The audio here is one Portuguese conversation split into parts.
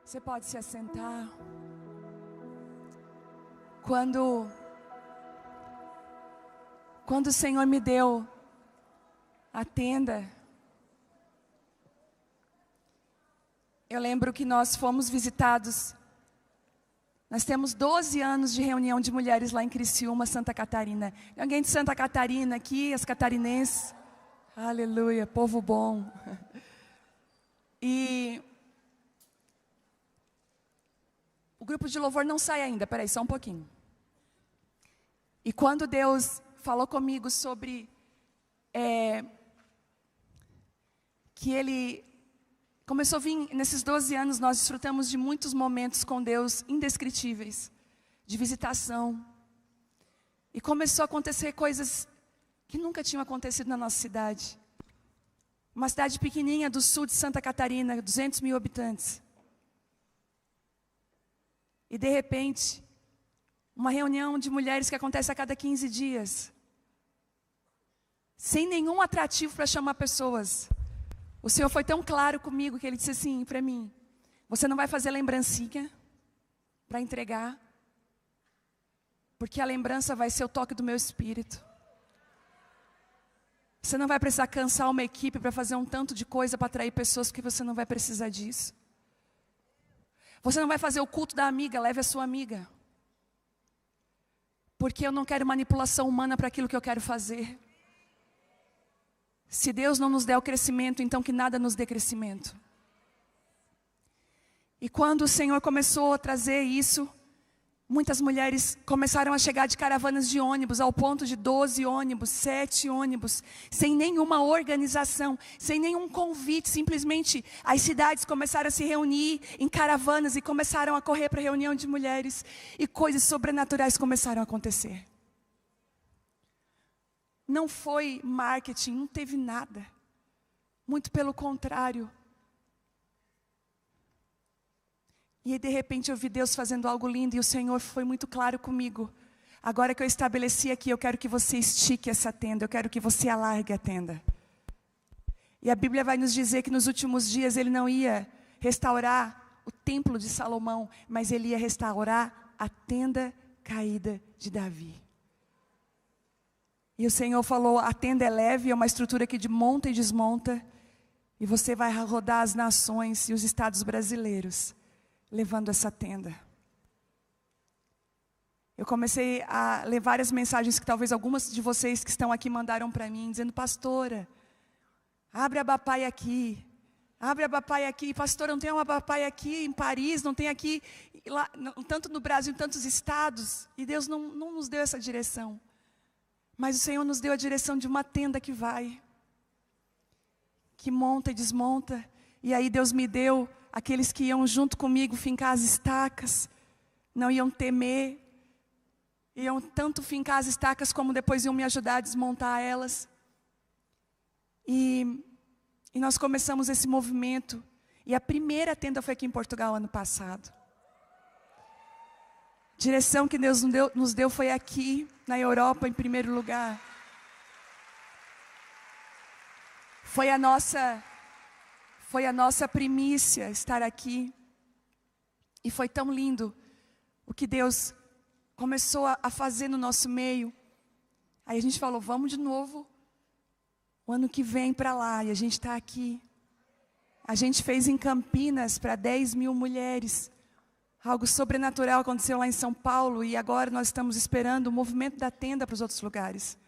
Você pode se assentar. Quando o Senhor me deu a tenda, eu lembro que nós fomos visitados. Nós temos 12 anos de reunião de mulheres lá em Criciúma, Santa Catarina. Tem alguém de Santa Catarina aqui, as catarinenses? Aleluia, povo bom. E o grupo de louvor não sai ainda, peraí, só um pouquinho. E quando Deus falou comigo sobre que Ele começou a vir, nesses 12 anos nós desfrutamos de muitos momentos com Deus indescritíveis, de visitação. E começou a acontecer coisas que nunca tinham acontecido na nossa cidade. Uma cidade pequenininha do sul de Santa Catarina, 200 mil habitantes. E de repente, uma reunião de mulheres que acontece a cada 15 dias. Sem nenhum atrativo para chamar pessoas. O Senhor foi tão claro comigo que Ele disse assim para mim: você não vai fazer lembrancinha para entregar, porque a lembrança vai ser o toque do meu espírito. Você não vai precisar cansar uma equipe para fazer um tanto de coisa para atrair pessoas, porque você não vai precisar disso. Você não vai fazer o culto da amiga, leve a sua amiga. Porque eu não quero manipulação humana para aquilo que eu quero fazer. Se Deus não nos der o crescimento, então que nada nos dê crescimento. E quando o Senhor começou a trazer isso, muitas mulheres começaram a chegar de caravanas de ônibus, ao ponto de 12 ônibus, 7 ônibus, sem nenhuma organização, sem nenhum convite, simplesmente as cidades começaram a se reunir em caravanas e começaram a correr para a reunião de mulheres, e coisas sobrenaturais começaram a acontecer. Não foi marketing, não teve nada, muito pelo contrário. E de repente eu vi Deus fazendo algo lindo e o Senhor foi muito claro comigo. Agora que eu estabeleci aqui, eu quero que você estique essa tenda, eu quero que você alargue a tenda. E a Bíblia vai nos dizer que nos últimos dias Ele não ia restaurar o templo de Salomão, mas Ele ia restaurar a tenda caída de Davi. E o Senhor falou: a tenda é leve, é uma estrutura que monta e desmonta, e você vai rodar as nações e os estados brasileiros levando essa tenda. Eu comecei a ler várias mensagens que talvez algumas de vocês que estão aqui mandaram para mim, dizendo: pastora, abre a Bapai aqui. Abre a Bapai aqui. Pastora, não tem uma Bapai aqui em Paris, não tem aqui, lá, tanto no Brasil, em tantos estados. E Deus não nos deu essa direção. Mas o Senhor nos deu a direção de uma tenda que vai, que monta e desmonta. E aí Deus me deu aqueles que iam junto comigo fincar as estacas, não iam temer, iam tanto fincar as estacas como depois iam me ajudar a desmontar elas. E nós começamos esse movimento, e a primeira tenda foi aqui em Portugal ano passado. A direção que Deus nos deu foi aqui, na Europa, em primeiro lugar. Foi a nossa primícia estar aqui. E foi tão lindo o que Deus começou a fazer no nosso meio. Aí a gente falou: vamos de novo o ano que vem para lá. E a gente está aqui. A gente fez em Campinas para 10 mil mulheres. Algo sobrenatural aconteceu lá em São Paulo. E agora nós estamos esperando o movimento da tenda para os outros lugares.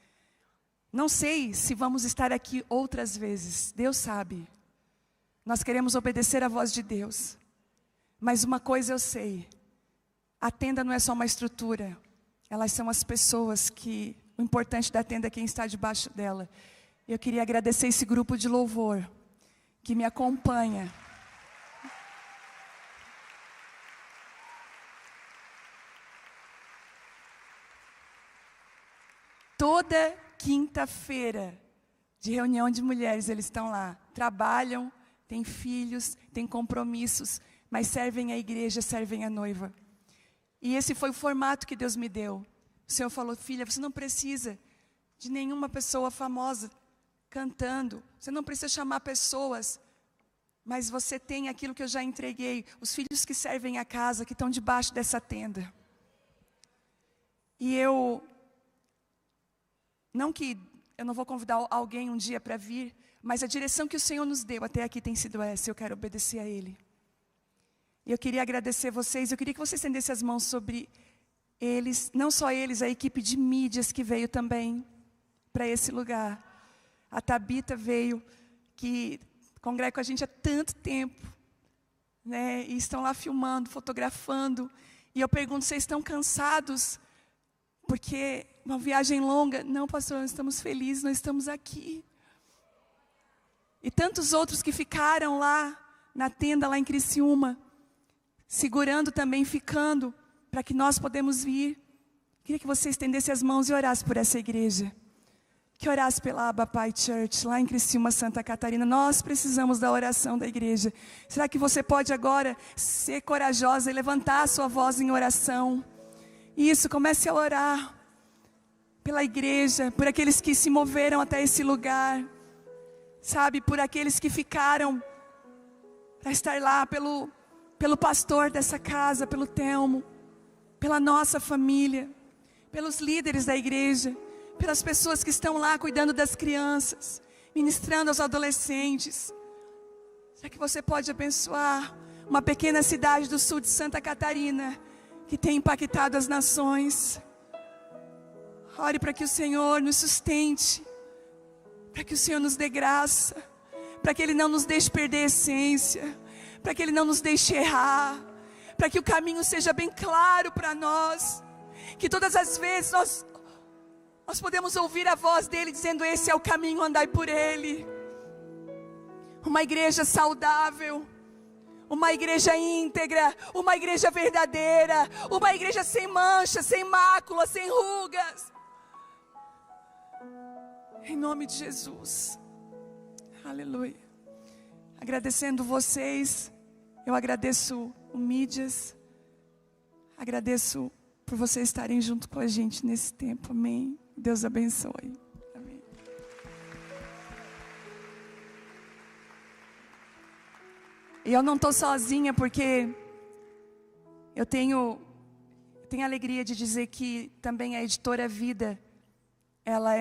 Não sei se vamos estar aqui outras vezes. Deus sabe. Nós queremos obedecer à voz de Deus. Mas uma coisa eu sei: a tenda não é só uma estrutura. Elas são as pessoas que... O importante da tenda é quem está debaixo dela. Eu queria agradecer esse grupo de louvor que me acompanha. Toda quinta-feira de reunião de mulheres eles estão lá. Trabalham, têm filhos, têm compromissos, mas servem a igreja, servem a noiva. E esse foi o formato que Deus me deu. O Senhor falou: filha, você não precisa de nenhuma pessoa famosa cantando. Você não precisa chamar pessoas mas você tem aquilo que eu já entreguei, os filhos que servem a casa, que estão debaixo dessa tenda. E não que eu não vou convidar alguém um dia para vir, mas a direção que o Senhor nos deu até aqui tem sido essa, eu quero obedecer a Ele. E eu queria agradecer vocês, eu queria que vocês estendessem as mãos sobre eles, não só eles, a equipe de mídias que veio também para esse lugar. A Tabita veio, que congrega com a gente há tanto tempo, né? E estão lá filmando, fotografando. E eu pergunto, vocês estão cansados? Porque uma viagem longa? Não, pastor, nós estamos felizes, nós estamos aqui. E tantos outros que ficaram lá, na tenda lá em Criciúma, segurando também, ficando, para que nós podemos vir. Queria que você estendesse as mãos e orasse por essa igreja. Que orasse pela Abba Pai Church, lá em Criciúma, Santa Catarina. Nós precisamos da oração da igreja. Será que você pode agora ser corajosa e levantar a sua voz em oração? Isso, comece a orar pela igreja, por aqueles que se moveram até esse lugar. Sabe, por aqueles que ficaram para estar lá, pelo pastor dessa casa, pelo Telmo, pela nossa família, pelos líderes da igreja, pelas pessoas que estão lá cuidando das crianças, ministrando aos adolescentes. Será que você pode abençoar uma pequena cidade do sul de Santa Catarina, que tem impactado as nações? Ore para que o Senhor nos sustente, para que o Senhor nos dê graça, para que Ele não nos deixe perder a essência, para que Ele não nos deixe errar, para que o caminho seja bem claro para nós, que todas as vezes nós podemos ouvir a voz dEle dizendo: esse é o caminho, andai por Ele. Uma igreja saudável, uma igreja íntegra, uma igreja verdadeira, uma igreja sem mancha, sem mácula, sem rugas. Em nome de Jesus. Aleluia. Agradecendo vocês, eu agradeço o Mídias, agradeço por vocês estarem junto com a gente nesse tempo, amém. Deus abençoe, amém. E eu não estou sozinha, porque eu tenho a alegria de dizer que também a Editora Vida, ela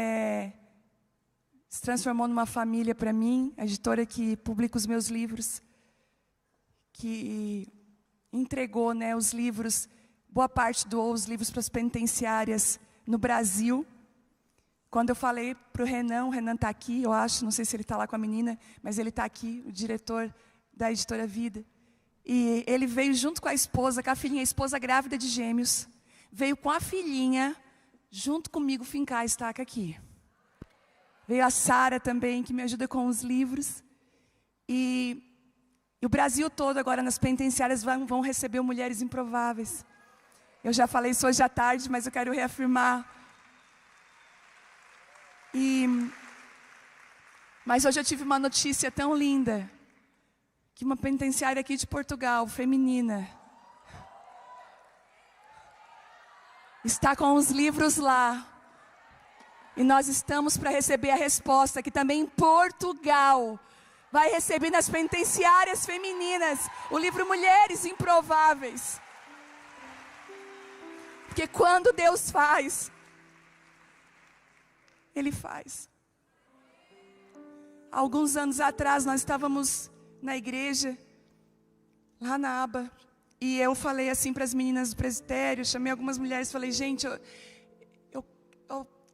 se transformou numa família para mim, a editora que publica os meus livros, que entregou, né, os livros, boa parte doou os livros para as penitenciárias no Brasil. Quando eu falei para o Renan está aqui, eu acho, não sei se ele está lá com a menina, mas ele está aqui, o diretor da Editora Vida. E ele veio junto com a esposa, com a filhinha, a esposa grávida de gêmeos, veio com a filhinha, junto comigo, fincar a estaca aqui. Veio a Sara também, que me ajuda com os livros. E o Brasil todo agora nas penitenciárias vão receber o Mulheres Improváveis. Eu já falei isso hoje à tarde, mas eu quero reafirmar. Mas hoje eu tive uma notícia tão linda, que uma penitenciária aqui de Portugal, feminina, está com os livros lá. E nós estamos para receber a resposta, que também em Portugal vai receber nas penitenciárias femininas o livro Mulheres Improváveis. Porque quando Deus faz, Ele faz. Há alguns anos atrás nós estávamos na igreja, lá na Aba, e eu falei assim para as meninas do presbitério, chamei algumas mulheres e falei: gente, eu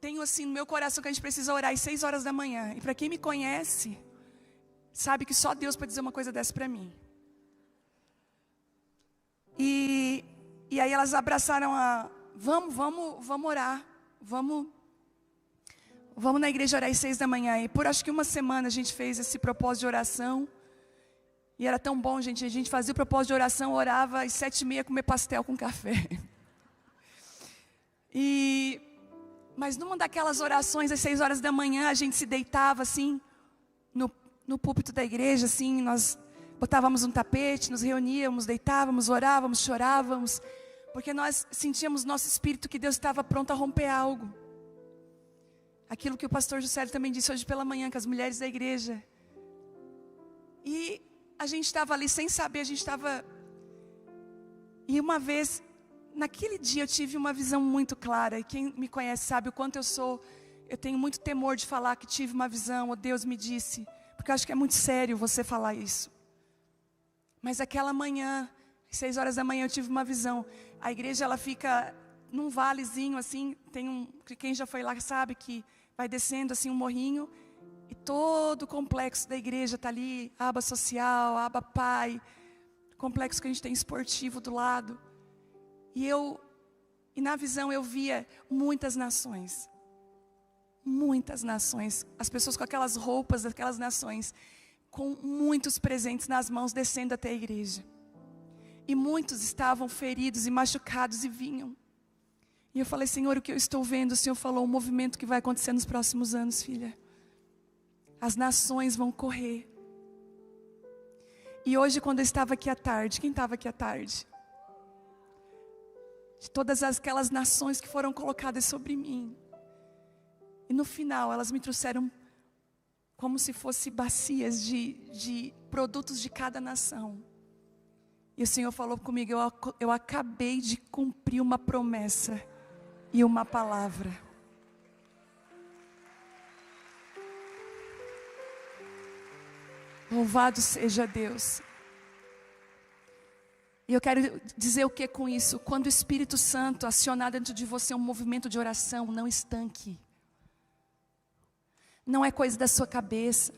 tenho assim no meu coração que a gente precisa orar às 6 horas da manhã. E para quem me conhece, sabe que só Deus pode dizer uma coisa dessa para mim. E aí elas abraçaram vamos orar, vamos na igreja orar às 6 da manhã. E por acho que uma semana a gente fez esse propósito de oração. E era tão bom, gente. A gente fazia o propósito de oração, orava às 7h30, comer pastel com café. Mas numa daquelas orações, às 6 horas da manhã, a gente se deitava assim, no púlpito da igreja, assim, nós botávamos um tapete, nos reuníamos, deitávamos, orávamos, chorávamos, porque nós sentíamos no nosso espírito que Deus estava pronto a romper algo. Aquilo que o pastor Juscelio também disse hoje pela manhã, com as mulheres da igreja. E a gente estava ali sem saber, a gente estava... E uma vez, naquele dia eu tive uma visão muito clara. E quem me conhece sabe o quanto eu tenho muito temor de falar que tive uma visão, ou Deus me disse. Porque eu acho que é muito sério você falar isso. Mas aquela manhã, 6 horas da manhã, eu tive uma visão. A igreja, ela fica num valezinho assim, quem já foi lá sabe que vai descendo assim um morrinho. E todo o complexo da igreja está ali, a aba social, a aba pai, complexo que a gente tem esportivo do lado. E na visão eu via muitas nações. Muitas nações. As pessoas com aquelas roupas daquelas nações, com muitos presentes nas mãos, descendo até a igreja. E muitos estavam feridos e machucados e vinham. E eu falei, Senhor, o que eu estou vendo? O Senhor falou, um movimento que vai acontecer nos próximos anos, filha. As nações vão correr. E hoje, quando eu estava aqui à tarde, quem estava aqui à tarde? De todas aquelas nações que foram colocadas sobre mim. E no final, elas me trouxeram como se fossem bacias de produtos de cada nação. E o Senhor falou comigo, eu acabei de cumprir uma promessa e uma palavra. Louvado seja Deus. E eu quero dizer o que com isso? Quando o Espírito Santo acionar dentro de você um movimento de oração, não estanque. Não é coisa da sua cabeça.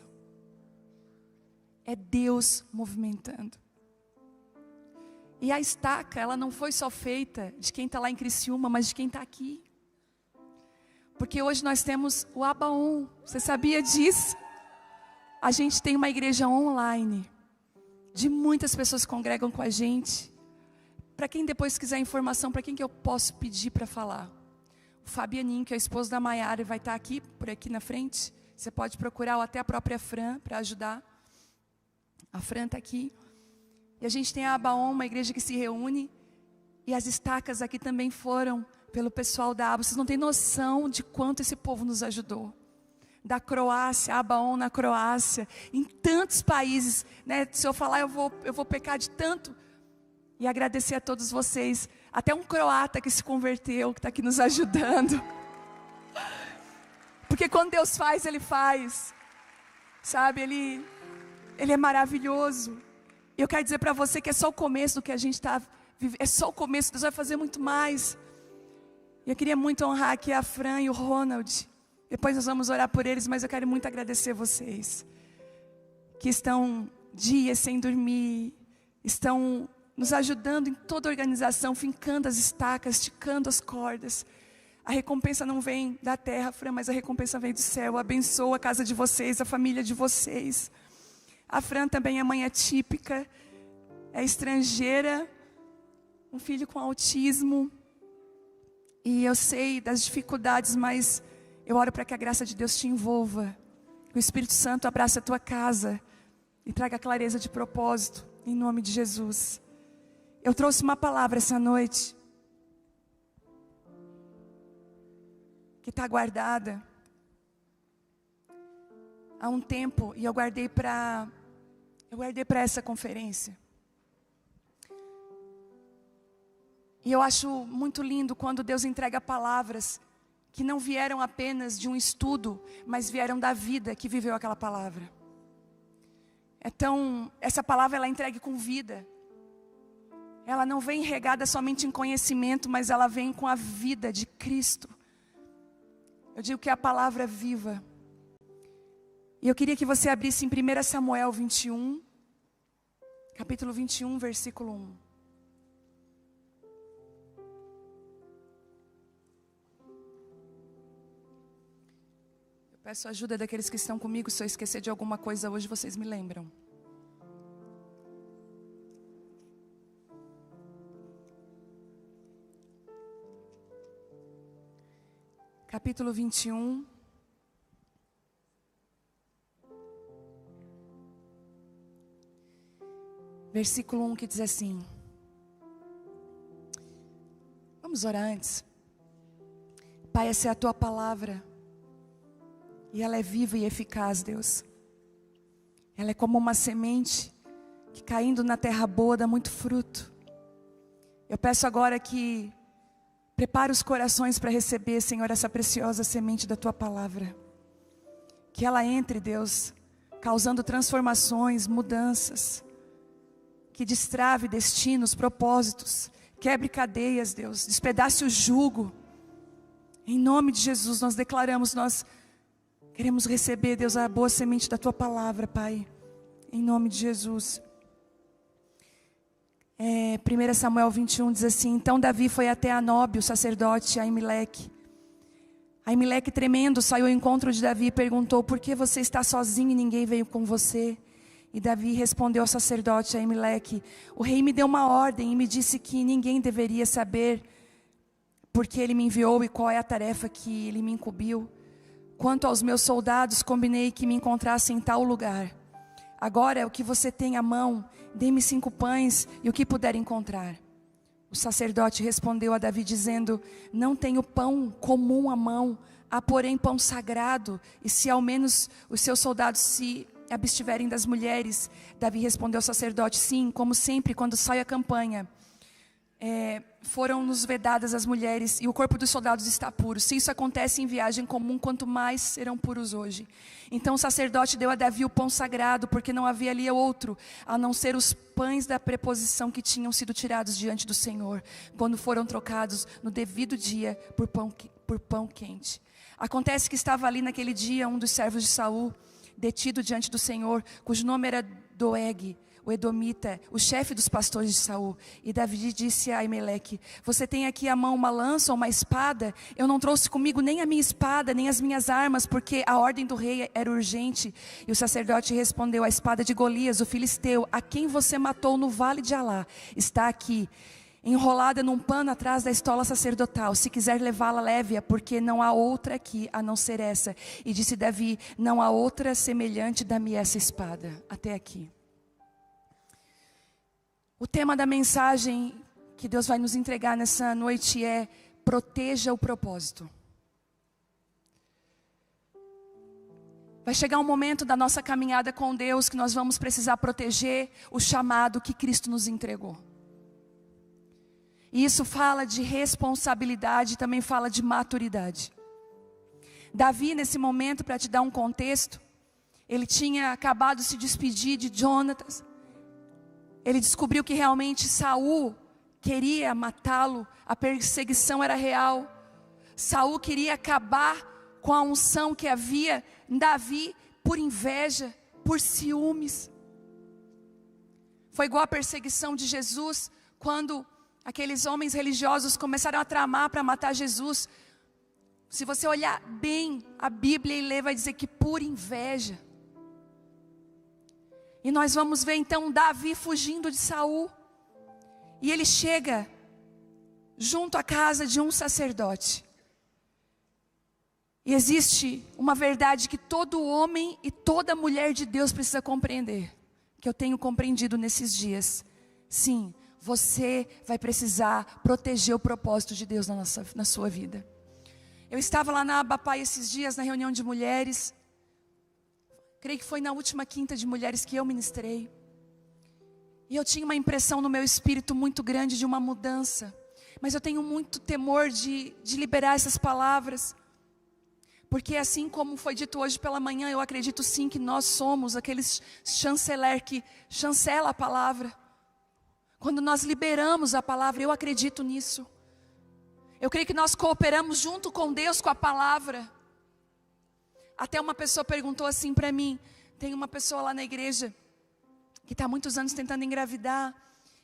É Deus movimentando. E a estaca, ela não foi só feita de quem está lá em Criciúma, mas de quem está aqui. Porque hoje nós temos o Abaon. Você sabia disso? A gente tem uma igreja online. De muitas pessoas que congregam com a gente. Para quem depois quiser informação, para quem que eu posso pedir para falar? O Fabianinho, que é o esposo da Maiara, vai estar aqui, por aqui na frente. Você pode procurar, ou até a própria Fran, para ajudar. A Fran está aqui. E a gente tem a Abaon, uma igreja que se reúne. E as estacas aqui também foram pelo pessoal da Aba. Vocês não têm noção de quanto esse povo nos ajudou. Da Croácia, a Abaon na Croácia, em tantos países, né? Se eu falar, eu vou pecar de tanto. E agradecer a todos vocês. Até um croata que se converteu, que está aqui nos ajudando. Porque quando Deus faz, Ele faz. Sabe, Ele é maravilhoso. E eu quero dizer para você que é só o começo do que a gente está vivendo. É só o começo, Deus vai fazer muito mais. E eu queria muito honrar aqui a Fran e o Ronald. Depois nós vamos orar por eles, mas eu quero muito agradecer vocês. Que estão dias sem dormir, estão nos ajudando em toda a organização, fincando as estacas, esticando as cordas. A recompensa não vem da terra, Fran, mas a recompensa vem do céu. Abençoa a casa de vocês, a família de vocês. A Fran também é mãe atípica, é estrangeira, um filho com autismo. E eu sei das dificuldades, mas eu oro para que a graça de Deus te envolva. Que o Espírito Santo abrace a tua casa e traga clareza de propósito, em nome de Jesus. Eu trouxe uma palavra essa noite, que está guardada há um tempo, e eu guardei para essa conferência. E eu acho muito lindo quando Deus entrega palavras que não vieram apenas de um estudo, mas vieram da vida que viveu aquela palavra. Então, essa palavra ela é entregue com vida. Ela não vem regada somente em conhecimento, mas ela vem com a vida de Cristo. Eu digo que a palavra é viva. E eu queria que você abrisse em 1 Samuel 21, capítulo 21, versículo 1. Eu peço ajuda daqueles que estão comigo. Se eu esquecer de alguma coisa hoje, vocês me lembram. Capítulo 21. Versículo 1 que diz assim. Vamos orar antes. Pai, essa é a tua palavra. E ela é viva e eficaz, Deus. Ela é como uma semente que caindo na terra boa dá muito fruto. Eu peço agora que prepare os corações para receber, Senhor, essa preciosa semente da Tua palavra. Que ela entre, Deus, causando transformações, mudanças. Que destrave destinos, propósitos. Quebre cadeias, Deus. Despedace o jugo. Em nome de Jesus, nós declaramos, nós queremos receber, Deus, a boa semente da Tua palavra, Pai. Em nome de Jesus. 1 Samuel 21 diz assim: então Davi foi até Anobe, o sacerdote, Aimeleque. Aimeleque, tremendo, saiu ao encontro de Davi e perguntou: por que você está sozinho e ninguém veio com você? E Davi respondeu ao sacerdote Aimeleque: o rei me deu uma ordem e me disse que ninguém deveria saber porque ele me enviou e qual é a tarefa que ele me incumbiu. Quanto aos meus soldados, combinei que me encontrassem em tal lugar. Agora, o que você tem à mão, dê-me 5 pães e o que puder encontrar. O sacerdote respondeu a Davi dizendo: não tenho pão comum à mão, há porém pão sagrado, e se ao menos os seus soldados se abstiverem das mulheres. Davi respondeu ao sacerdote: sim, como sempre quando sai a campanha, foram-nos vedadas as mulheres e o corpo dos soldados está puro. Se isso acontece em viagem comum, quanto mais serão puros hoje. Então o sacerdote deu a Davi o pão sagrado, porque não havia ali outro, a não ser os pães da preposição que tinham sido tirados diante do Senhor, quando foram trocados no devido dia por pão quente. Acontece que estava ali naquele dia um dos servos de Saul, detido diante do Senhor, cujo nome era Doeg, o edomita, o chefe dos pastores de Saul. E Davi disse a Aimeleque: você tem aqui à mão uma lança ou uma espada? Eu não trouxe comigo nem a minha espada, nem as minhas armas, porque a ordem do rei era urgente. E o sacerdote respondeu: a espada de Golias, o filisteu, a quem você matou no vale de Alá, está aqui, enrolada num pano atrás da estola sacerdotal. Se quiser levá-la, leve-a, porque não há outra aqui a não ser essa. E disse Davi: não há outra semelhante, dá-me essa espada. Até aqui. O tema da mensagem que Deus vai nos entregar nessa noite é: proteja o propósito. Vai chegar um momento da nossa caminhada com Deus que nós vamos precisar proteger o chamado que Cristo nos entregou. E isso fala de responsabilidade, também fala de maturidade. Davi, nesse momento, para te dar um contexto, ele tinha acabado de se despedir de Jonatas. Ele descobriu que realmente Saul queria matá-lo, a perseguição era real. Saul queria acabar com a unção que havia em Davi por inveja, por ciúmes. Foi igual a perseguição de Jesus, quando aqueles homens religiosos começaram a tramar para matar Jesus. Se você olhar bem a Bíblia e ler, vai dizer que por inveja. E nós vamos ver então Davi fugindo de Saul. E ele chega junto à casa de um sacerdote. E existe uma verdade que todo homem e toda mulher de Deus precisa compreender, que eu tenho compreendido nesses dias. Sim, você vai precisar proteger o propósito de Deus na sua vida. Eu estava lá na Abapai esses dias, na reunião de mulheres. Creio que foi na última quinta de mulheres que eu ministrei. E eu tinha uma impressão no meu espírito muito grande de uma mudança. Mas eu tenho muito temor de liberar essas palavras. Porque assim como foi dito hoje pela manhã, eu acredito sim que nós somos aqueles chanceler que chancela a palavra. Quando nós liberamos a palavra, eu acredito nisso. Eu creio que nós cooperamos junto com Deus com a palavra. Até uma pessoa perguntou assim para mim, tem uma pessoa lá na igreja que está há muitos anos tentando engravidar,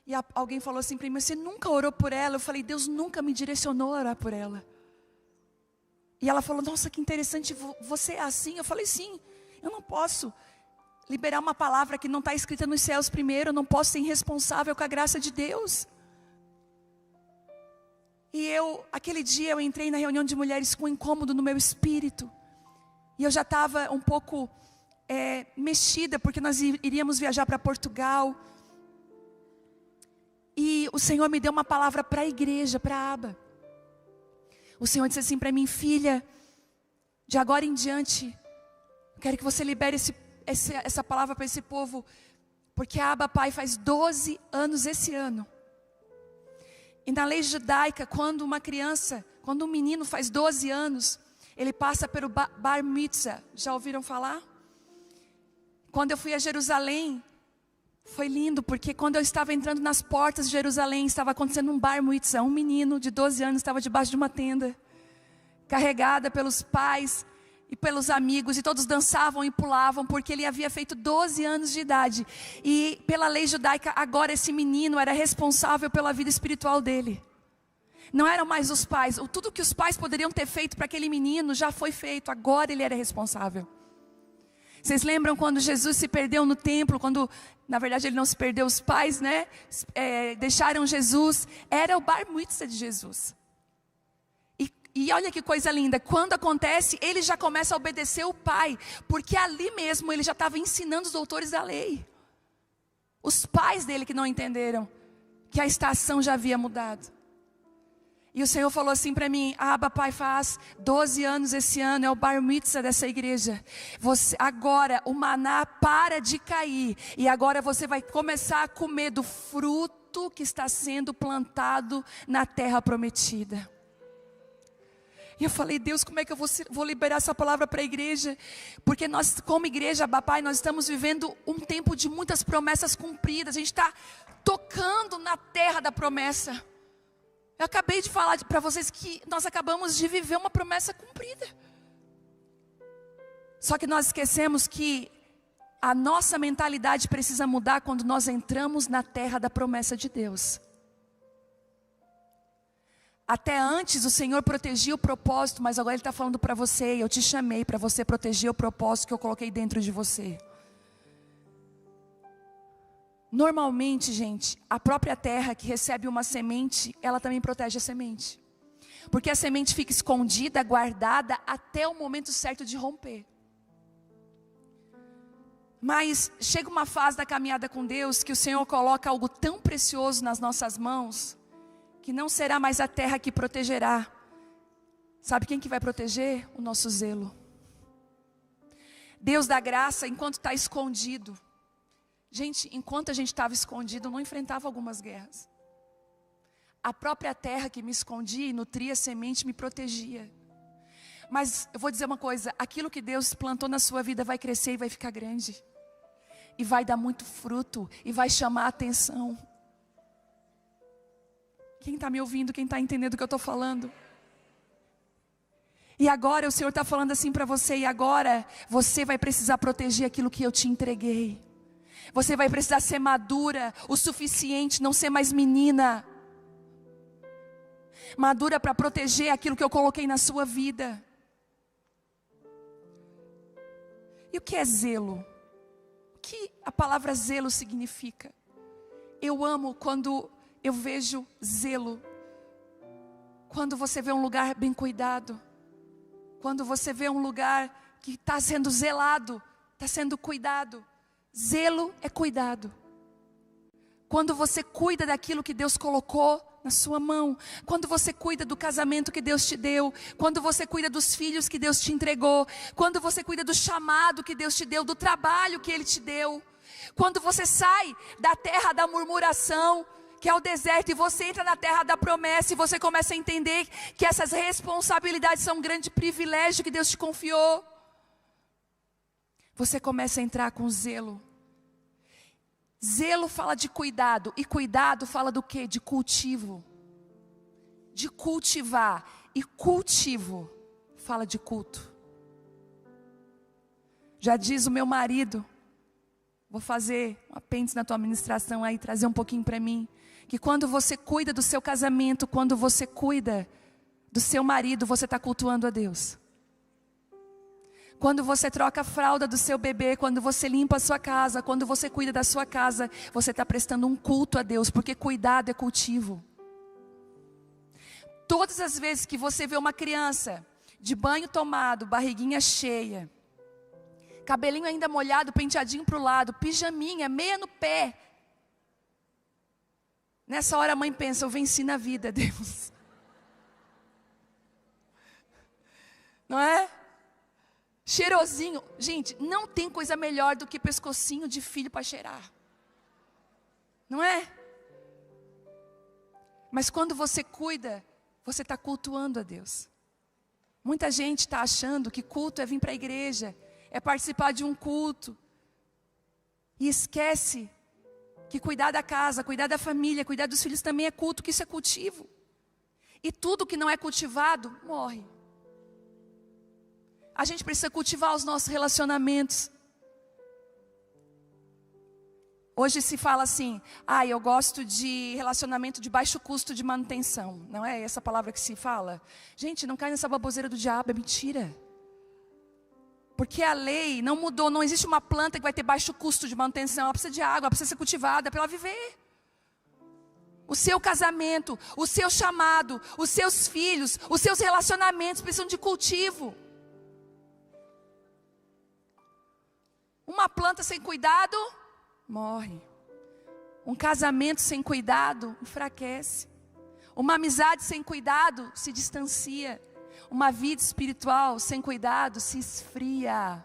e alguém falou assim para mim: você nunca orou por ela? Eu falei: Deus nunca me direcionou a orar por ela. E ela falou: nossa, que interessante, você é assim? Eu falei: sim, eu não posso liberar uma palavra que não está escrita nos céus primeiro, eu não posso ser irresponsável com a graça de Deus. E aquele dia eu entrei na reunião de mulheres com um incômodo no meu espírito. E eu já estava um pouco mexida, porque nós iríamos viajar para Portugal. E o Senhor me deu uma palavra para a igreja, para a Aba. O Senhor disse assim para mim: filha, de agora em diante, quero que você libere essa palavra para esse povo, Porque a Abba Pai faz 12 anos esse ano. E na lei judaica, quando um menino faz 12 anos, ele passa pelo Bar Mitzvah. Já ouviram falar? Quando eu fui a Jerusalém, foi lindo, porque quando eu estava entrando nas portas de Jerusalém, estava acontecendo um Bar Mitzvah. Um menino de 12 anos estava debaixo de uma tenda, carregada pelos pais e pelos amigos, e todos dançavam e pulavam, porque ele havia feito 12 anos de idade. E pela lei judaica, agora esse menino era responsável pela vida espiritual dele. Não eram mais os pais. Tudo que os pais poderiam ter feito para aquele menino já foi feito. Agora ele era responsável. Vocês lembram quando Jesus se perdeu no templo? Quando, na verdade, ele não se perdeu, os pais, né? Deixaram Jesus. Era o Bar Mitzvah de Jesus. E olha que coisa linda. Quando acontece, ele já começa a obedecer o pai. Porque ali mesmo ele já estava ensinando os doutores da lei. Os pais dele que não entenderam que a estação já havia mudado. E o Senhor falou assim para mim: Abba Pai faz 12 anos esse ano, é o Bar Mitzvah dessa igreja. Agora o maná para de cair. E agora você vai começar a comer do fruto que está sendo plantado na terra prometida. E eu falei: Deus, como é que eu vou liberar essa palavra para a igreja? Porque nós, como igreja, Abba Pai, nós estamos vivendo um tempo de muitas promessas cumpridas. A gente está tocando na terra da promessa. Eu acabei de falar para vocês que nós acabamos de viver uma promessa cumprida. Só que nós esquecemos que a nossa mentalidade precisa mudar quando nós entramos na terra da promessa de Deus. Até antes o Senhor protegia o propósito, mas agora Ele está falando para você: eu te chamei para você proteger o propósito que eu coloquei dentro de você. Normalmente, gente, a própria terra que recebe uma semente, ela também protege a semente. Porque a semente fica escondida, guardada, até o momento certo de romper. Mas chega uma fase da caminhada com Deus, que o Senhor coloca algo tão precioso nas nossas mãos, que não será mais a terra que protegerá. Sabe quem que vai proteger? O nosso zelo. Deus dá graça enquanto está escondido. Gente, enquanto a gente estava escondido, eu não enfrentava algumas guerras. A própria terra que me escondia e nutria a semente me protegia. Mas eu vou dizer uma coisa: aquilo que Deus plantou na sua vida vai crescer e vai ficar grande. E vai dar muito fruto e vai chamar a atenção. Quem está me ouvindo, quem está entendendo o que eu estou falando? E agora o Senhor está falando assim para você: e agora você vai precisar proteger aquilo que eu te entreguei. Você vai precisar ser madura o suficiente, não ser mais menina. Madura para proteger aquilo que eu coloquei na sua vida. E o que é zelo? O que a palavra zelo significa? Eu amo quando eu vejo zelo. Quando você vê um lugar bem cuidado. Quando você vê um lugar que está sendo zelado, está sendo cuidado. Zelo é cuidado. Quando você cuida daquilo que Deus colocou na sua mão. Quando você cuida do casamento que Deus te deu. Quando você cuida dos filhos que Deus te entregou. Quando você cuida do chamado que Deus te deu, do trabalho que Ele te deu. Quando você sai da terra da murmuração, que é o deserto, e você entra na terra da promessa, e você começa a entender que essas responsabilidades são um grande privilégio que Deus te confiou. Você começa a entrar com zelo. Zelo fala de cuidado. E cuidado fala do quê? De cultivo. De cultivar. E cultivo fala de culto. Já diz o meu marido, vou fazer um apêndice na tua ministração aí, trazer um pouquinho para mim, que quando você cuida do seu casamento, quando você cuida do seu marido, você está cultuando a Deus. Quando você troca a fralda do seu bebê, quando você limpa a sua casa, quando você cuida da sua casa, você está prestando um culto a Deus, porque cuidado é cultivo. Todas as vezes que você vê uma criança de banho tomado, barriguinha cheia, cabelinho ainda molhado, penteadinho para o lado, pijaminha, meia no pé, nessa hora a mãe pensa: eu venci na vida, Deus. Não é? Cheirosinho. Gente, não tem coisa melhor do que pescocinho de filho para cheirar. Não é? Mas quando você cuida, você está cultuando a Deus. Muita gente está achando que culto é vir para a igreja, é participar de um culto. E esquece que cuidar da casa, cuidar da família, cuidar dos filhos também é culto, que isso é cultivo. E tudo que não é cultivado, morre. A gente precisa cultivar os nossos relacionamentos. Hoje se fala assim, eu gosto de relacionamento de baixo custo de manutenção. Não é essa palavra que se fala? Gente, não cai nessa baboseira do diabo, é mentira. Porque a lei não mudou, não existe uma planta que vai ter baixo custo de manutenção. Ela precisa de água, ela precisa ser cultivada para ela viver. O seu casamento, o seu chamado, os seus filhos, os seus relacionamentos precisam de cultivo. Uma planta sem cuidado, morre. Um casamento sem cuidado, enfraquece. Uma amizade sem cuidado, se distancia. Uma vida espiritual sem cuidado, se esfria.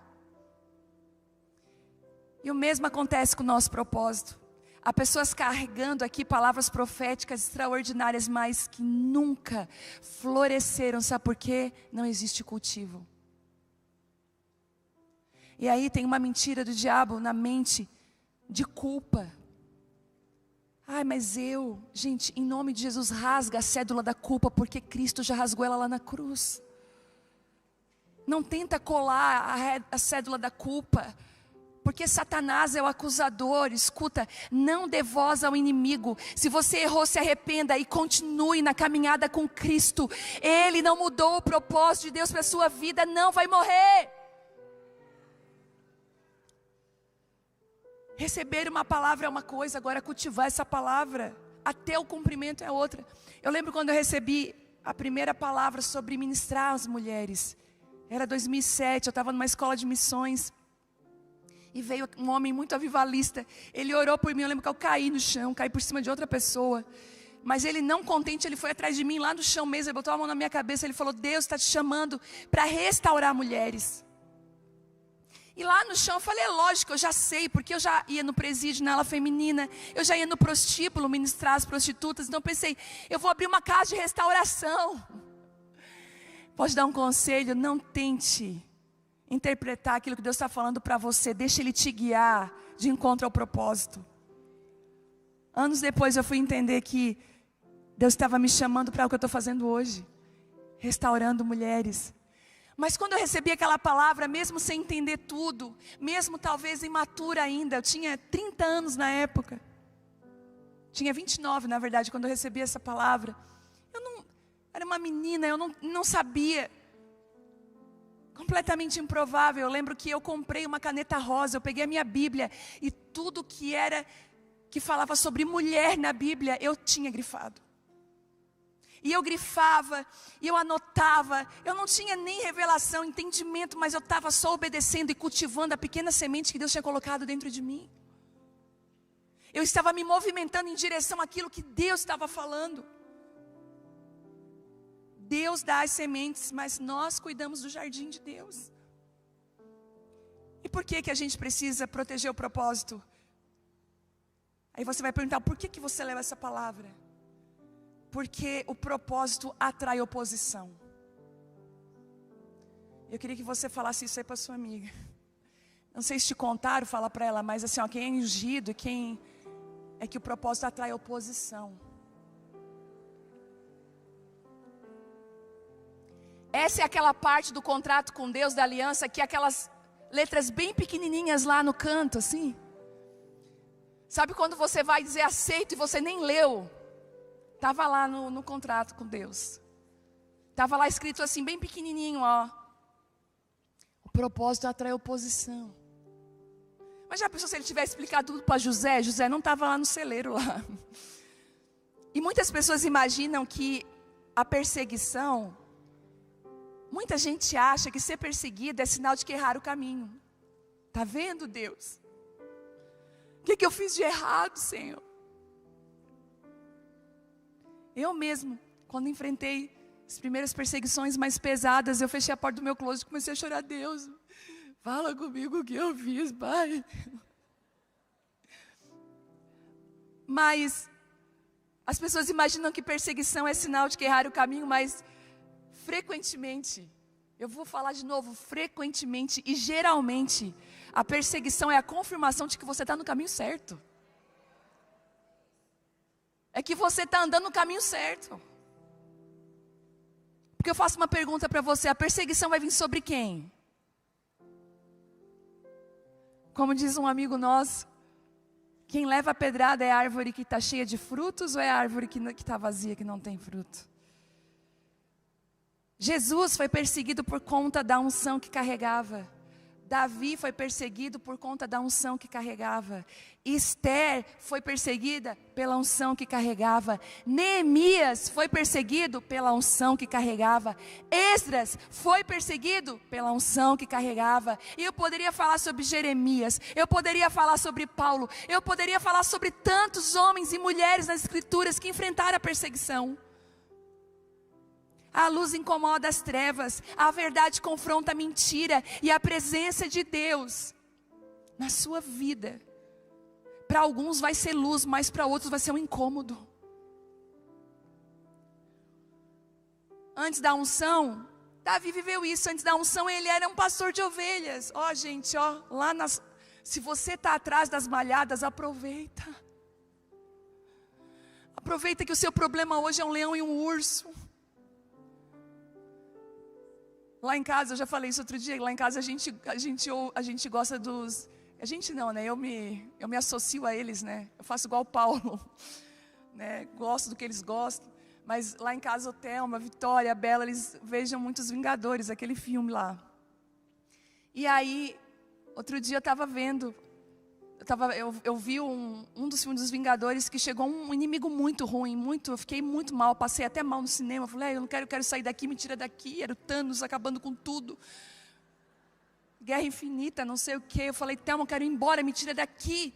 E o mesmo acontece com o nosso propósito. Há pessoas carregando aqui palavras proféticas extraordinárias, mas que nunca floresceram. Sabe por quê? Não existe cultivo. E aí tem uma mentira do diabo na mente de culpa. Mas gente, em nome de Jesus, rasga a cédula da culpa, porque Cristo já rasgou ela lá na cruz. Não tenta colar a cédula da culpa, porque Satanás é o acusador. Escuta, não dê voz ao inimigo. Se você errou, se arrependa e continue na caminhada com Cristo. Ele não mudou o propósito de Deus para a sua vida, não vai morrer. Receber uma palavra é uma coisa, agora cultivar essa palavra até o cumprimento é outra. Eu lembro quando eu recebi a primeira palavra sobre ministrar as mulheres. Era 2007, eu estava numa escola de missões. E veio um homem muito avivalista. Ele orou por mim, eu lembro que eu caí no chão, caí por cima de outra pessoa. Mas ele não contente, ele foi atrás de mim lá no chão mesmo. Ele botou a mão na minha cabeça, ele falou: Deus está te chamando para restaurar mulheres. E lá no chão eu falei: é lógico, eu já sei, porque eu já ia no presídio, na ala feminina, eu já ia no prostíbulo ministrar as prostitutas. Então eu pensei, eu vou abrir uma casa de restauração. Pode dar um conselho? Não tente interpretar aquilo que Deus está falando para você. Deixa Ele te guiar de encontro ao propósito. Anos depois eu fui entender que Deus estava me chamando para o que eu estou fazendo hoje, restaurando mulheres. Mas quando eu recebi aquela palavra, mesmo sem entender tudo, mesmo talvez imatura ainda, eu tinha 30 anos na época, tinha 29 na verdade, quando eu recebi essa palavra. Era uma menina, eu não sabia, completamente improvável. Eu lembro que eu comprei uma caneta rosa, eu peguei a minha Bíblia, e tudo que falava sobre mulher na Bíblia, eu tinha grifado. E eu grifava, e eu anotava, eu não tinha nem revelação, entendimento, mas eu estava só obedecendo e cultivando a pequena semente que Deus tinha colocado dentro de mim. Eu estava me movimentando em direção àquilo que Deus estava falando. Deus dá as sementes, mas nós cuidamos do jardim de Deus. E por que a gente precisa proteger o propósito? Aí você vai perguntar, por que você leva essa palavra? Porque o propósito atrai oposição. Eu queria que você falasse isso aí para sua amiga. Não sei se te contaram, fala para ela, mas assim, quem é ungido, quem é que o propósito atrai oposição. Essa é aquela parte do contrato com Deus, da aliança, que é aquelas letras bem pequenininhas lá no canto, assim. Sabe quando você vai dizer aceito e você nem leu? Estava lá no contrato com Deus. Estava lá escrito assim, bem pequenininho, o propósito atrai oposição. Mas já pensou se ele tivesse explicado tudo para José? José não estava lá no celeiro lá. E muitas pessoas imaginam que a perseguição, muita gente acha que ser perseguida é sinal de que erraram o caminho. Está vendo, Deus? O que eu fiz de errado, Senhor? Eu mesmo, quando enfrentei as primeiras perseguições mais pesadas, eu fechei a porta do meu closet e comecei a chorar. Deus, fala comigo o que eu fiz, Pai. Mas as pessoas imaginam que perseguição é sinal de que erraram o caminho, mas frequentemente, eu vou falar de novo, frequentemente e geralmente, a perseguição é a confirmação de que você está no caminho certo. É que você está andando no caminho certo. Porque eu faço uma pergunta para você, a perseguição vai vir sobre quem? Como diz um amigo nosso, quem leva a pedrada é a árvore que está cheia de frutos ou é a árvore que está vazia, que não tem fruto? Jesus foi perseguido por conta da unção que carregava. Davi foi perseguido por conta da unção que carregava. Esther foi perseguida pela unção que carregava. Neemias foi perseguido pela unção que carregava. Esdras foi perseguido pela unção que carregava. E eu poderia falar sobre Jeremias, eu poderia falar sobre Paulo, eu poderia falar sobre tantos homens e mulheres nas escrituras que enfrentaram a perseguição. A luz incomoda as trevas, a verdade confronta a mentira, e a presença de Deus na sua vida, para alguns vai ser luz, mas para outros vai ser um incômodo. Antes da unção, Davi viveu isso. Antes da unção ele era um pastor de ovelhas. Ó gente, ó, se você está atrás das malhadas, aproveita. Aproveita que o seu problema hoje é um leão e um urso. Lá em casa, eu já falei isso outro dia, lá em casa a gente gosta dos... A gente não, né? Eu me associo a eles, né? Eu faço igual o Paulo, né? Gosto do que eles gostam. Mas lá em casa, o Thelma, a Vitória, a Bela, eles vejam muitos Vingadores, aquele filme lá. E aí, outro dia eu estava vendo... Eu vi um dos filmes dos Vingadores que chegou um inimigo muito ruim, eu fiquei muito mal, passei até mal no cinema, falei, eu não quero sair daqui, me tira daqui, era o Thanos acabando com tudo, guerra infinita, não sei o que, eu falei, Thelma, eu quero ir embora, me tira daqui,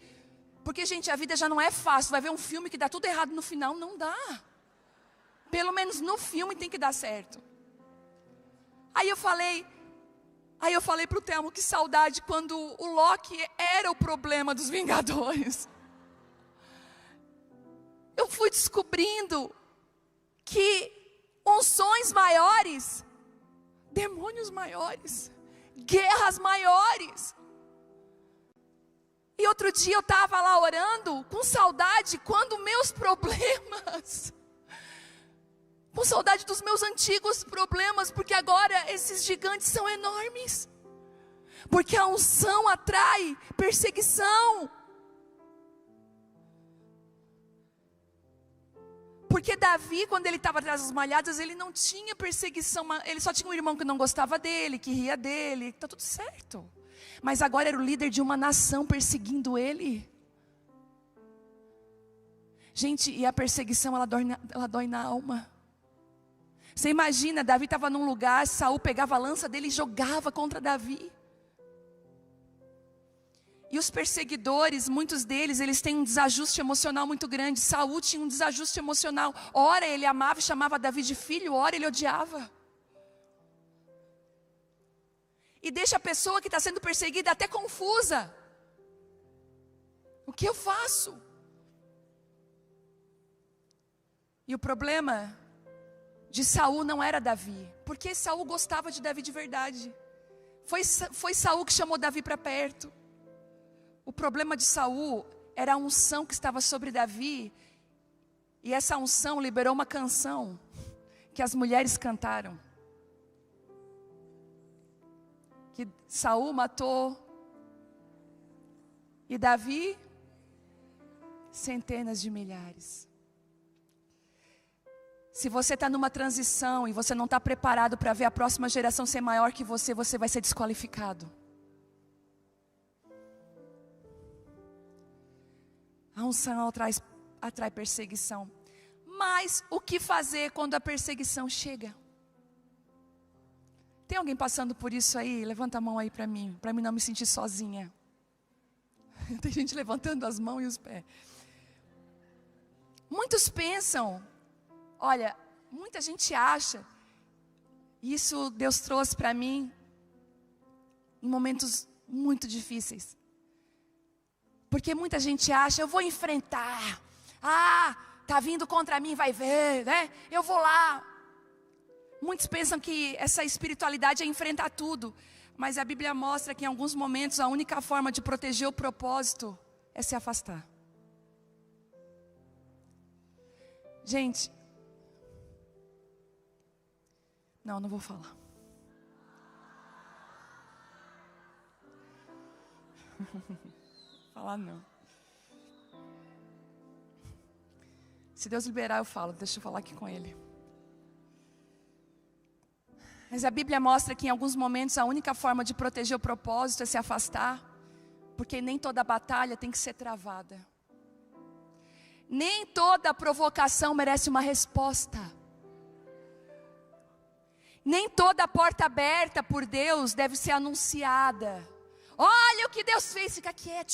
porque gente, a vida já não é fácil, vai ver um filme que dá tudo errado no final, não dá, pelo menos no filme tem que dar certo. Aí eu falei para o Thelmo, que saudade quando o Loki era o problema dos Vingadores. Eu fui descobrindo que unções maiores, demônios maiores, guerras maiores. E outro dia eu estava lá orando, com saudade, quando meus problemas... Com saudade dos meus antigos problemas, porque agora esses gigantes são enormes. Porque a unção atrai perseguição. Porque Davi, quando ele estava atrás das malhadas, ele não tinha perseguição, ele só tinha um irmão que não gostava dele, que ria dele, está tudo certo. Mas agora era o líder de uma nação perseguindo ele. Gente, e a perseguição, ela dói na alma. Você imagina, Davi estava num lugar, Saul pegava a lança dele e jogava contra Davi. E os perseguidores, muitos deles, eles têm um desajuste emocional muito grande. Saul tinha um desajuste emocional. Ora ele amava e chamava Davi de filho, ora ele odiava. E deixa a pessoa que está sendo perseguida até confusa. O que eu faço? E o problema de Saul não era Davi, porque Saul gostava de Davi de verdade. Foi Saul que chamou Davi para perto. O problema de Saul era a unção que estava sobre Davi, e essa unção liberou uma canção que as mulheres cantaram. Que Saul matou e Davi centenas de milhares. Se você está numa transição e você não está preparado para ver a próxima geração ser maior que você, você vai ser desqualificado. A unção atrai perseguição. Mas o que fazer quando a perseguição chega? Tem alguém passando por isso aí? Levanta a mão aí para mim não me sentir sozinha. Tem gente levantando as mãos e os pés. Muitos pensam... Olha, muita gente acha, isso Deus trouxe para mim em momentos muito difíceis. Porque muita gente acha, eu vou enfrentar, Tá vindo contra mim, vai ver, né? Eu vou lá. Muitos pensam que essa espiritualidade é enfrentar tudo. Mas a Bíblia mostra que em alguns momentos a única forma de proteger o propósito é se afastar. Gente, não vou falar. Falar não. Se Deus liberar eu falo, deixa eu falar aqui com Ele. Mas a Bíblia mostra que em alguns momentos a única forma de proteger o propósito é se afastar. Porque nem toda batalha tem que ser travada. Nem toda provocação merece uma resposta. Nem toda porta aberta por Deus deve ser anunciada. Olha o que Deus fez, fica quieto.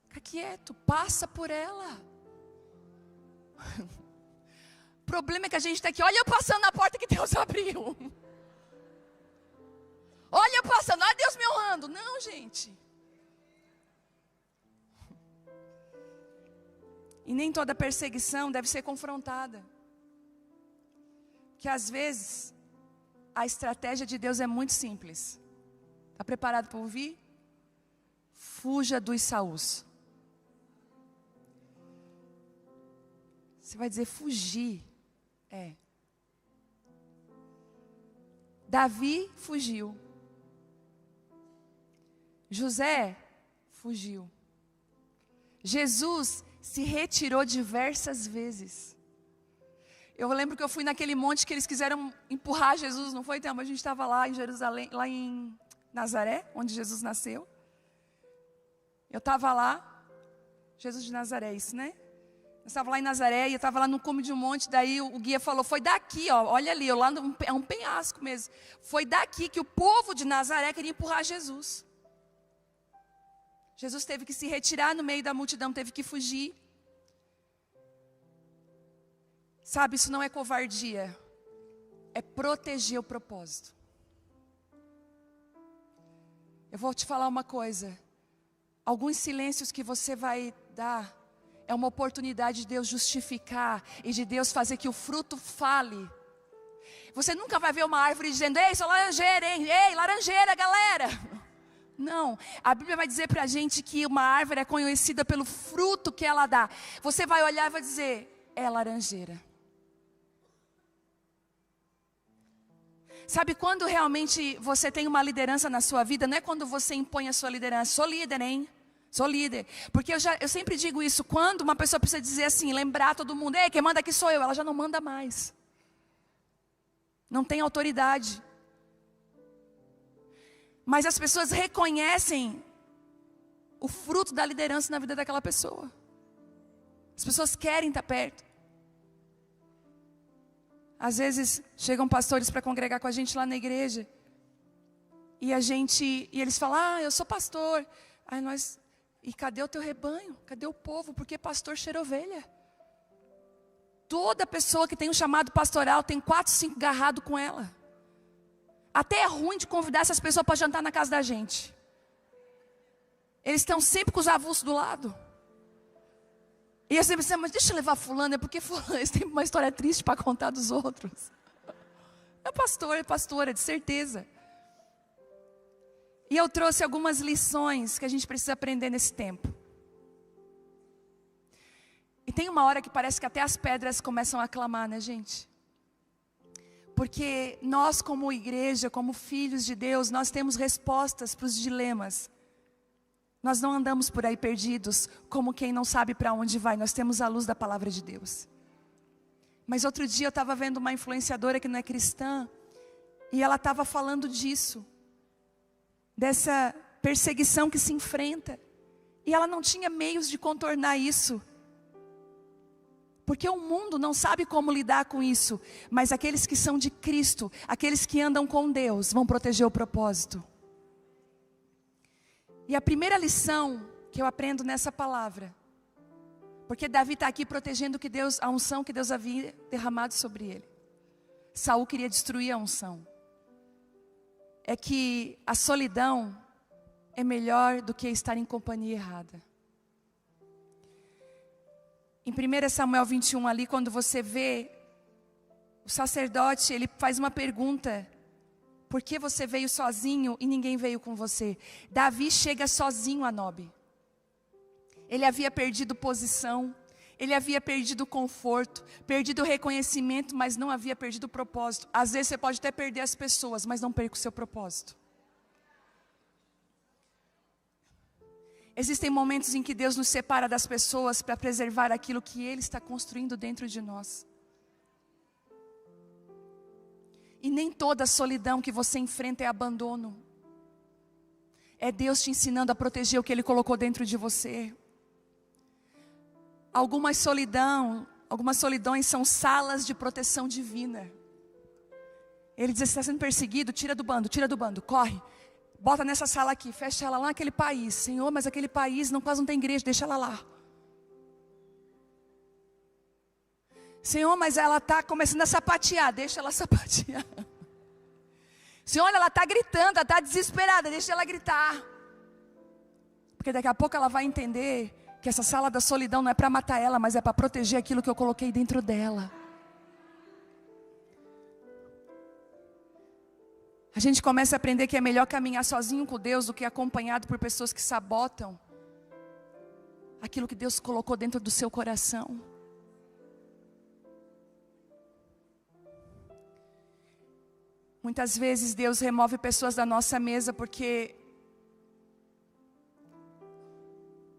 Fica quieto, passa por ela. O problema é que a gente está aqui, olha eu passando na porta que Deus abriu. Olha eu passando, olha Deus me honrando. Não, gente. E nem toda perseguição deve ser confrontada. Porque às vezes, a estratégia de Deus é muito simples. Está preparado para ouvir? Fuja dos Saús. Você vai dizer fugir. Davi fugiu. José fugiu. Jesus se retirou diversas vezes. Eu lembro que eu fui naquele monte que eles quiseram empurrar Jesus, não foi? Então, a gente estava lá em Jerusalém, lá em Nazaré, onde Jesus nasceu. Eu estava lá, Jesus de Nazaré, isso, né? Eu estava lá em Nazaré e eu estava lá no cume de um monte, daí o guia falou, foi daqui, ó, olha ali, lá é um penhasco mesmo. Foi daqui que o povo de Nazaré queria empurrar Jesus. Jesus teve que se retirar no meio da multidão, teve que fugir. Sabe, isso não é covardia, é proteger o propósito. Eu vou te falar uma coisa, alguns silêncios que você vai dar, é uma oportunidade de Deus justificar e de Deus fazer que o fruto fale. Você nunca vai ver uma árvore dizendo, ei, sou laranjeira, hein? Ei, laranjeira, galera. Não, a Bíblia vai dizer pra gente que uma árvore é conhecida pelo fruto que ela dá. Você vai olhar e vai dizer, é laranjeira. Sabe, quando realmente você tem uma liderança na sua vida, não é quando você impõe a sua liderança. Sou líder, hein? Sou líder. Porque eu sempre digo isso, quando uma pessoa precisa dizer assim, lembrar todo mundo, ei, quem manda aqui sou eu, ela já não manda mais. Não tem autoridade. Mas as pessoas reconhecem o fruto da liderança na vida daquela pessoa. As pessoas querem estar perto. Às vezes chegam pastores para congregar com a gente lá na igreja. E eles falam, eu sou pastor. E cadê o teu rebanho? Cadê o povo? Porque pastor cheira ovelha. Toda pessoa que tem um chamado pastoral tem 4, 5 garrados com ela. Até é ruim de convidar essas pessoas para jantar na casa da gente. Eles estão sempre com os avulsos do lado. E eu sempre disse, mas deixa eu levar fulano, é porque fulano, eles têm uma história triste para contar dos outros. É pastora, de certeza. E eu trouxe algumas lições que a gente precisa aprender nesse tempo. E tem uma hora que parece que até as pedras começam a clamar, né, gente? Porque nós como igreja, como filhos de Deus, nós temos respostas para os dilemas. Nós não andamos por aí perdidos, como quem não sabe para onde vai. Nós temos a luz da palavra de Deus. Mas outro dia eu estava vendo uma influenciadora que não é cristã, e ela estava falando disso. Dessa perseguição que se enfrenta. E ela não tinha meios de contornar isso. Porque o mundo não sabe como lidar com isso. Mas aqueles que são de Cristo, aqueles que andam com Deus, vão proteger o propósito. E a primeira lição que eu aprendo nessa palavra, porque Davi está aqui protegendo a unção que Deus havia derramado sobre ele. Saul queria destruir a unção. É que a solidão é melhor do que estar em companhia errada. Em 1 Samuel 21 ali, quando você vê o sacerdote, ele faz uma pergunta: por que você veio sozinho e ninguém veio com você? Davi chega sozinho a Nob. Ele havia perdido posição, ele havia perdido conforto, perdido o reconhecimento, mas não havia perdido o propósito. Às vezes você pode até perder as pessoas, mas não perca o seu propósito. Existem momentos em que Deus nos separa das pessoas para preservar aquilo que Ele está construindo dentro de nós. E nem toda solidão que você enfrenta é abandono. É Deus te ensinando a proteger o que Ele colocou dentro de você. Algumas solidões são salas de proteção divina. Ele diz: você está sendo perseguido, tira do bando, corre. Bota nessa sala aqui, fecha ela lá naquele país. Senhor, mas aquele país quase não tem igreja, deixa ela lá. Senhor, mas ela está começando a sapatear, deixa ela sapatear. Senhor, ela está gritando, ela está desesperada, deixa ela gritar. Porque daqui a pouco ela vai entender que essa sala da solidão não é para matar ela, mas é para proteger aquilo que eu coloquei dentro dela. A gente começa a aprender que é melhor caminhar sozinho com Deus do que acompanhado por pessoas que sabotam aquilo que Deus colocou dentro do seu coração. Muitas vezes Deus remove pessoas da nossa mesa porque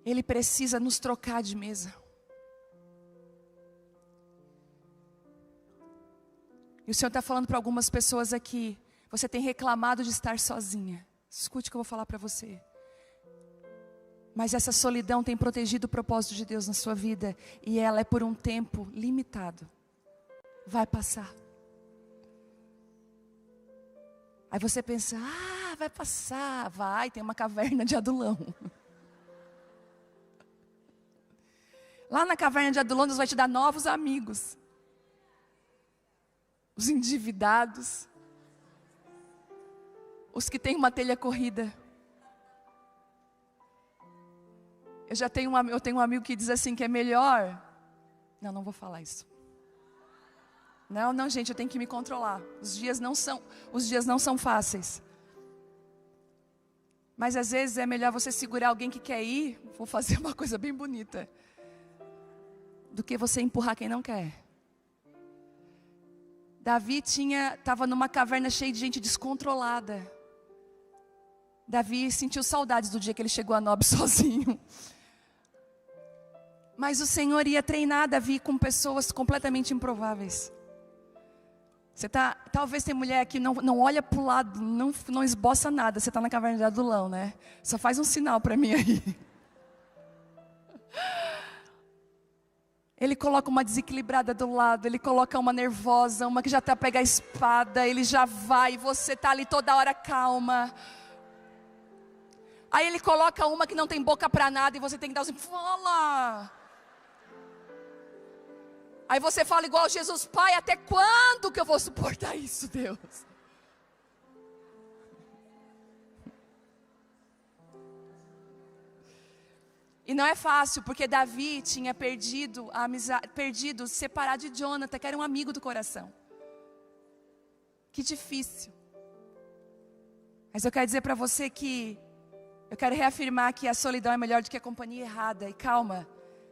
Ele precisa nos trocar de mesa. E o Senhor está falando para algumas pessoas aqui: você tem reclamado de estar sozinha. Escute o que eu vou falar para você. Mas essa solidão tem protegido o propósito de Deus na sua vida. E ela é por um tempo limitado. Vai passar. Aí você pensa: vai passar. Vai, tem uma caverna de Adulão. Lá na caverna de Adulão, Deus vai te dar novos amigos. Os endividados. Os que têm uma telha corrida. Eu tenho um amigo que diz assim que é melhor. Não vou falar isso. Não, gente, eu tenho que me controlar. Os dias não são fáceis. Mas às vezes é melhor você segurar alguém que quer ir. Vou fazer uma coisa bem bonita. Do que você empurrar quem não quer. Davi estava numa caverna cheia de gente descontrolada. Davi sentiu saudades do dia que ele chegou a Nob sozinho. Mas o Senhor ia treinar Davi com pessoas completamente improváveis. Talvez tem mulher que não olha para o lado, não esboça nada. Você está na caverna de Adulão, né? Só faz um sinal para mim aí. Ele coloca uma desequilibrada do lado, ele coloca uma nervosa, uma que já está a pegar a espada, ele já vai, e você está ali toda hora calma. Aí ele coloca uma que não tem boca para nada e você tem que dar assim: fala. Aí você fala igual Jesus: Pai, até quando que eu vou suportar isso, Deus? E não é fácil, porque Davi tinha perdido a amizade, separado de Jonathan, que era um amigo do coração. Que difícil. Mas eu quero dizer para você que eu quero reafirmar que a solidão é melhor do que a companhia errada. E calma,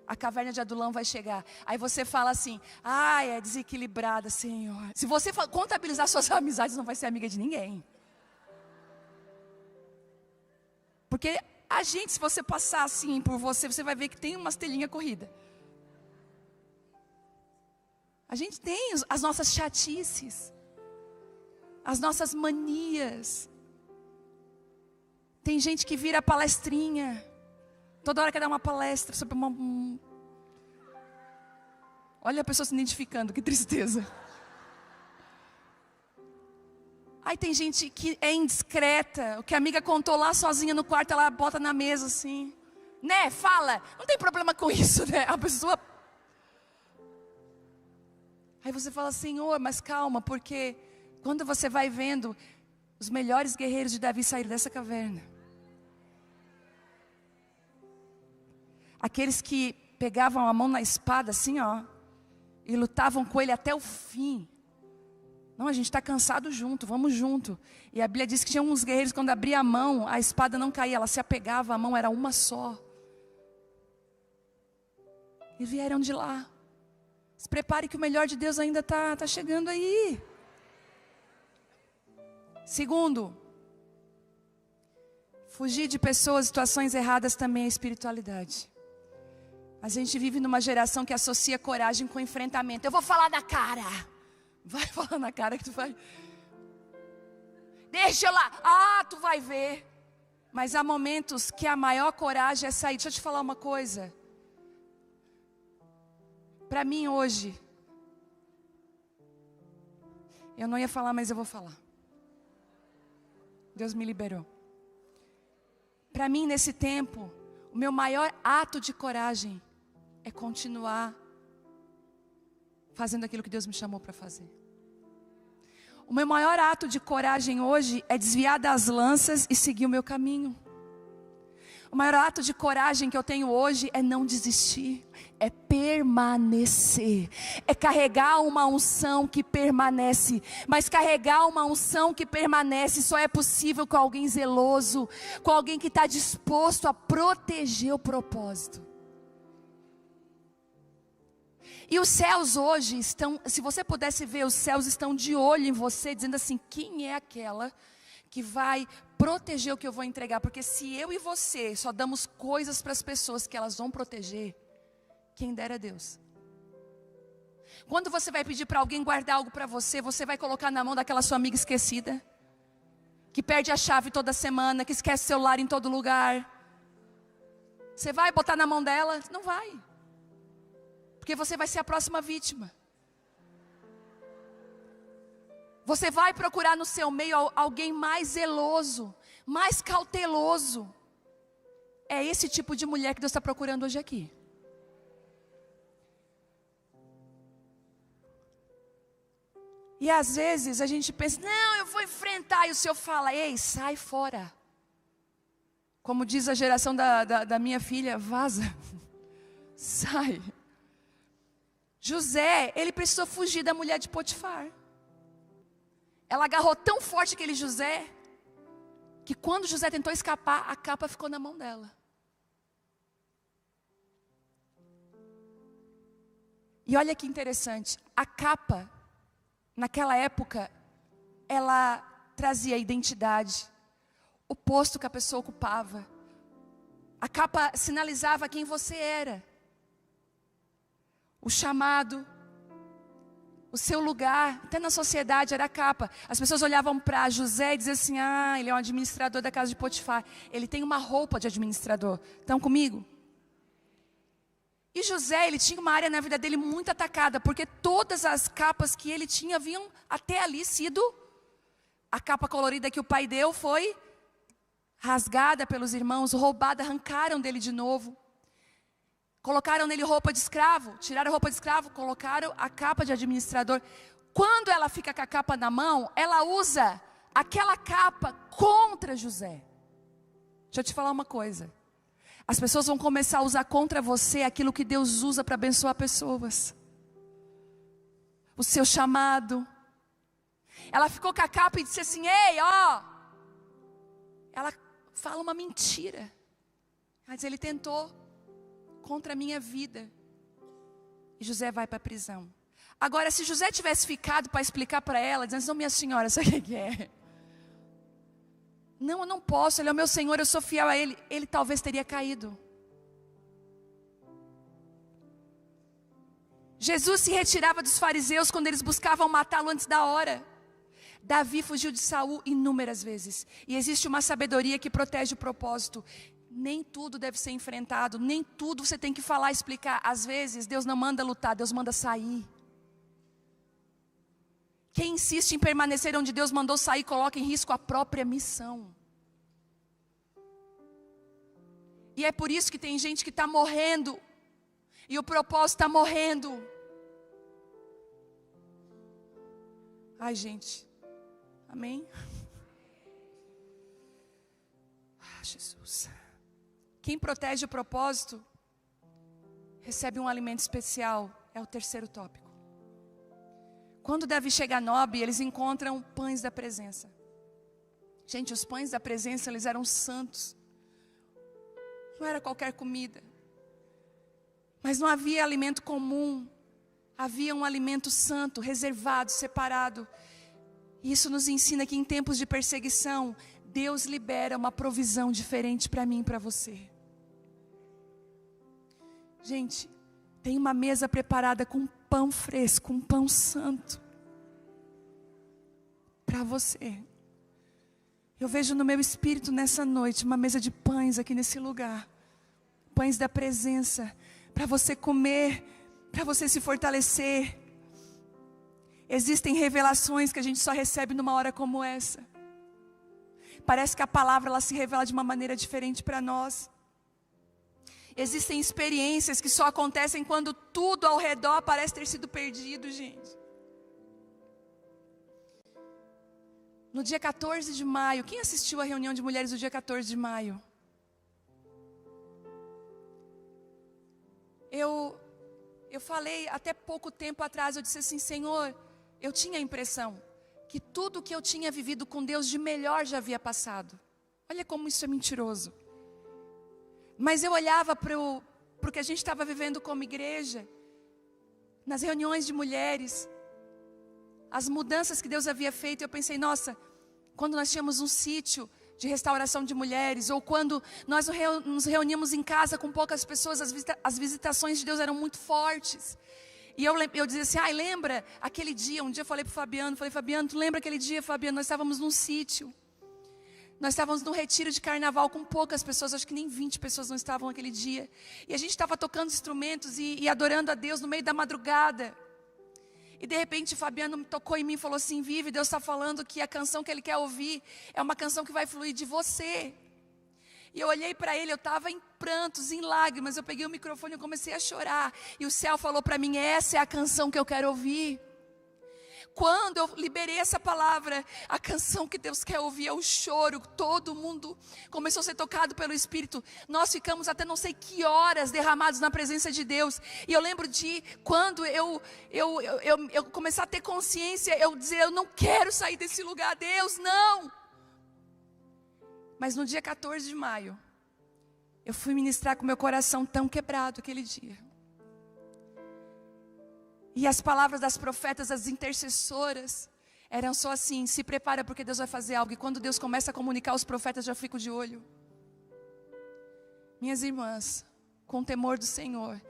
a caverna de Adulão vai chegar. Aí você fala assim: é desequilibrada, Senhor. Se você contabilizar suas amizades, não vai ser amiga de ninguém. Porque se você passar assim por você vai ver que tem umas telinhas corridas. A gente tem as nossas chatices, as nossas manias. Tem gente que vira palestrinha. Toda hora quer dar uma palestra sobre Olha a pessoa se identificando, que tristeza. Aí tem gente que é indiscreta. O que a amiga contou lá sozinha no quarto, ela bota na mesa assim. Né, fala. Não tem problema com isso, né? A pessoa... Aí você fala: Senhor, mas calma, porque quando você vai vendo, os melhores guerreiros de Davi saíram dessa caverna. Aqueles que pegavam a mão na espada assim, ó, e lutavam com ele até o fim. Não, a gente está cansado junto, vamos junto. E a Bíblia diz que tinha uns guerreiros, quando abria a mão, a espada não caía, ela se apegava, a mão era uma só. E vieram de lá. Se prepare que o melhor de Deus ainda está chegando aí. Segundo, fugir de pessoas, situações erradas também é espiritualidade. A gente vive numa geração que associa coragem com enfrentamento. Eu vou falar na cara. Vai falar na cara que tu vai. Deixa eu lá. Ah, tu vai ver. Mas há momentos que a maior coragem é sair. Deixa eu te falar uma coisa. Para mim hoje, eu não ia falar, mas eu vou falar. Deus me liberou. Para mim, nesse tempo, o meu maior ato de coragem é continuar fazendo aquilo que Deus me chamou para fazer. O meu maior ato de coragem hoje é desviar das lanças e seguir o meu caminho. O maior ato de coragem que eu tenho hoje é não desistir, é permanecer, é carregar uma unção que permanece. Mas carregar uma unção que permanece só é possível com alguém zeloso, com alguém que está disposto a proteger o propósito. E os céus hoje estão, se você pudesse ver, os céus estão de olho em você, dizendo assim, quem é aquela que vai proteger o que eu vou entregar? Porque se eu e você só damos coisas para as pessoas que elas vão proteger, quem dera Deus. Quando você vai pedir para alguém guardar algo para você, você vai colocar na mão daquela sua amiga esquecida, que perde a chave toda semana, que esquece o celular em todo lugar. Você vai botar na mão dela? Não vai. Porque você vai ser a próxima vítima. Você vai procurar no seu meio alguém mais zeloso, mais cauteloso. É esse tipo de mulher que Deus está procurando hoje aqui. E às vezes a gente pensa, não, eu vou enfrentar. E o Senhor fala, ei, sai fora. Como diz a geração da minha filha, vaza. Sai. José, ele precisou fugir da mulher de Potifar. Ela agarrou tão forte aquele José, que quando José tentou escapar, a capa ficou na mão dela. E olha que interessante, a capa, naquela época, ela trazia a identidade, o posto que a pessoa ocupava. A capa sinalizava quem você era. O chamado, o seu lugar, até na sociedade era a capa. As pessoas olhavam para José e diziam assim, ah, ele é um administrador da casa de Potifar. Ele tem uma roupa de administrador. Estão comigo? E José, ele tinha uma área na vida dele muito atacada, porque todas as capas que ele tinha haviam até ali sido, a capa colorida que o pai deu foi rasgada pelos irmãos, roubada, arrancaram dele de novo. Colocaram nele roupa de escravo, tiraram a roupa de escravo, colocaram a capa de administrador. Quando ela fica com a capa na mão, ela usa aquela capa contra José. Deixa eu te falar uma coisa. As pessoas vão começar a usar contra você aquilo que Deus usa para abençoar pessoas. O seu chamado. Ela ficou com a capa e disse assim, ei, ó. Ela fala uma mentira. Mas ele tentou contra a minha vida. E José vai para a prisão. Agora, se José tivesse ficado para explicar para ela, dizendo, não, minha senhora, sabe o que é? Não, eu não posso, ele é o meu Senhor, eu sou fiel a ele. Ele talvez teria caído. Jesus se retirava dos fariseus quando eles buscavam matá-lo antes da hora. Davi fugiu de Saul inúmeras vezes. E existe uma sabedoria que protege o propósito. Nem tudo deve ser enfrentado, nem tudo você tem que falar, explicar. Às vezes Deus não manda lutar, Deus manda sair. Quem insiste em permanecer onde Deus mandou sair, coloca em risco a própria missão. E é por isso que tem gente que está morrendo, e o propósito está morrendo. Ai, gente, amém? Ah, Jesus. Quem protege o propósito recebe um alimento especial. É o terceiro tópico. Quando Davi chega a Nob, eles encontram pães da presença. Gente, os pães da presença, eles eram santos. Não era qualquer comida. Mas não havia alimento comum. Havia um alimento santo, reservado, separado. E isso nos ensina que em tempos de perseguição, Deus libera uma provisão diferente para mim e para você. Gente, tem uma mesa preparada com pão fresco, um pão santo. Para você. Eu vejo no meu espírito nessa noite uma mesa de pães aqui nesse lugar. Pães da presença. Para você comer, para você se fortalecer. Existem revelações que a gente só recebe numa hora como essa. Parece que a palavra ela se revela de uma maneira diferente para nós. Existem experiências que só acontecem quando tudo ao redor parece ter sido perdido, gente. No dia 14 de maio, quem assistiu à reunião de mulheres do dia 14 de maio? Eu falei até pouco tempo atrás, eu disse assim, Senhor, eu tinha a impressão que tudo que eu tinha vivido com Deus de melhor já havia passado. Olha como isso é mentiroso. Mas eu olhava para o que a gente estava vivendo como igreja, nas reuniões de mulheres, as mudanças que Deus havia feito, eu pensei, nossa, quando nós tínhamos um sítio de restauração de mulheres, ou quando nós nos reuníamos em casa com poucas pessoas, as visitações de Deus eram muito fortes. E eu dizia assim, lembra aquele dia, um dia eu falei para o Fabiano, Fabiano, tu lembra aquele dia, Fabiano, nós estávamos num sítio. Nós estávamos num retiro de carnaval com poucas pessoas, acho que nem 20 pessoas não estavam naquele dia. E a gente estava tocando instrumentos e adorando a Deus no meio da madrugada. E de repente o Fabiano tocou em mim e falou assim, Vivi, Deus está falando que a canção que Ele quer ouvir é uma canção que vai fluir de você. E eu olhei para ele, eu estava em prantos, em lágrimas, eu peguei o microfone e comecei a chorar. E o céu falou para mim, essa é a canção que eu quero ouvir. Quando eu liberei essa palavra, a canção que Deus quer ouvir é o choro. Todo mundo começou a ser tocado pelo Espírito. Nós ficamos até não sei que horas derramados na presença de Deus. E eu lembro de quando eu comecei a ter consciência, eu dizer, eu não quero sair desse lugar, Deus, não. Mas no dia 14 de maio, eu fui ministrar com meu coração tão quebrado aquele dia. E as palavras das profetas, das intercessoras, eram só assim, se prepara porque Deus vai fazer algo. E quando Deus começa a comunicar aos profetas, eu já fico de olho. Minhas irmãs, com o temor do Senhor,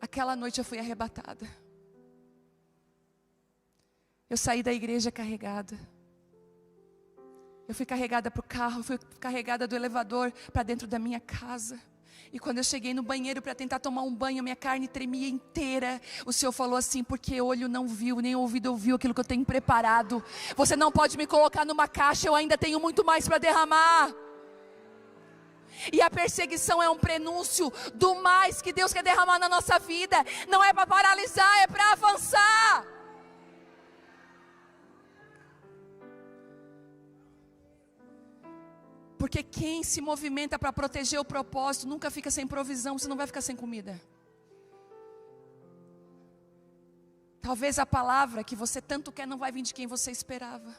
aquela noite eu fui arrebatada. Eu saí da igreja carregada. Eu fui carregada para o carro, fui carregada do elevador para dentro da minha casa. E quando eu cheguei no banheiro para tentar tomar um banho, minha carne tremia inteira. O Senhor falou assim, porque olho não viu, nem ouvido ouviu aquilo que eu tenho preparado. Você não pode me colocar numa caixa, eu ainda tenho muito mais para derramar. E a perseguição é um prenúncio do mais que Deus quer derramar na nossa vida. Não é para paralisar, é para avançar. Porque quem se movimenta para proteger o propósito nunca fica sem provisão, você não vai ficar sem comida. Talvez a palavra que você tanto quer não vai vir de quem você esperava.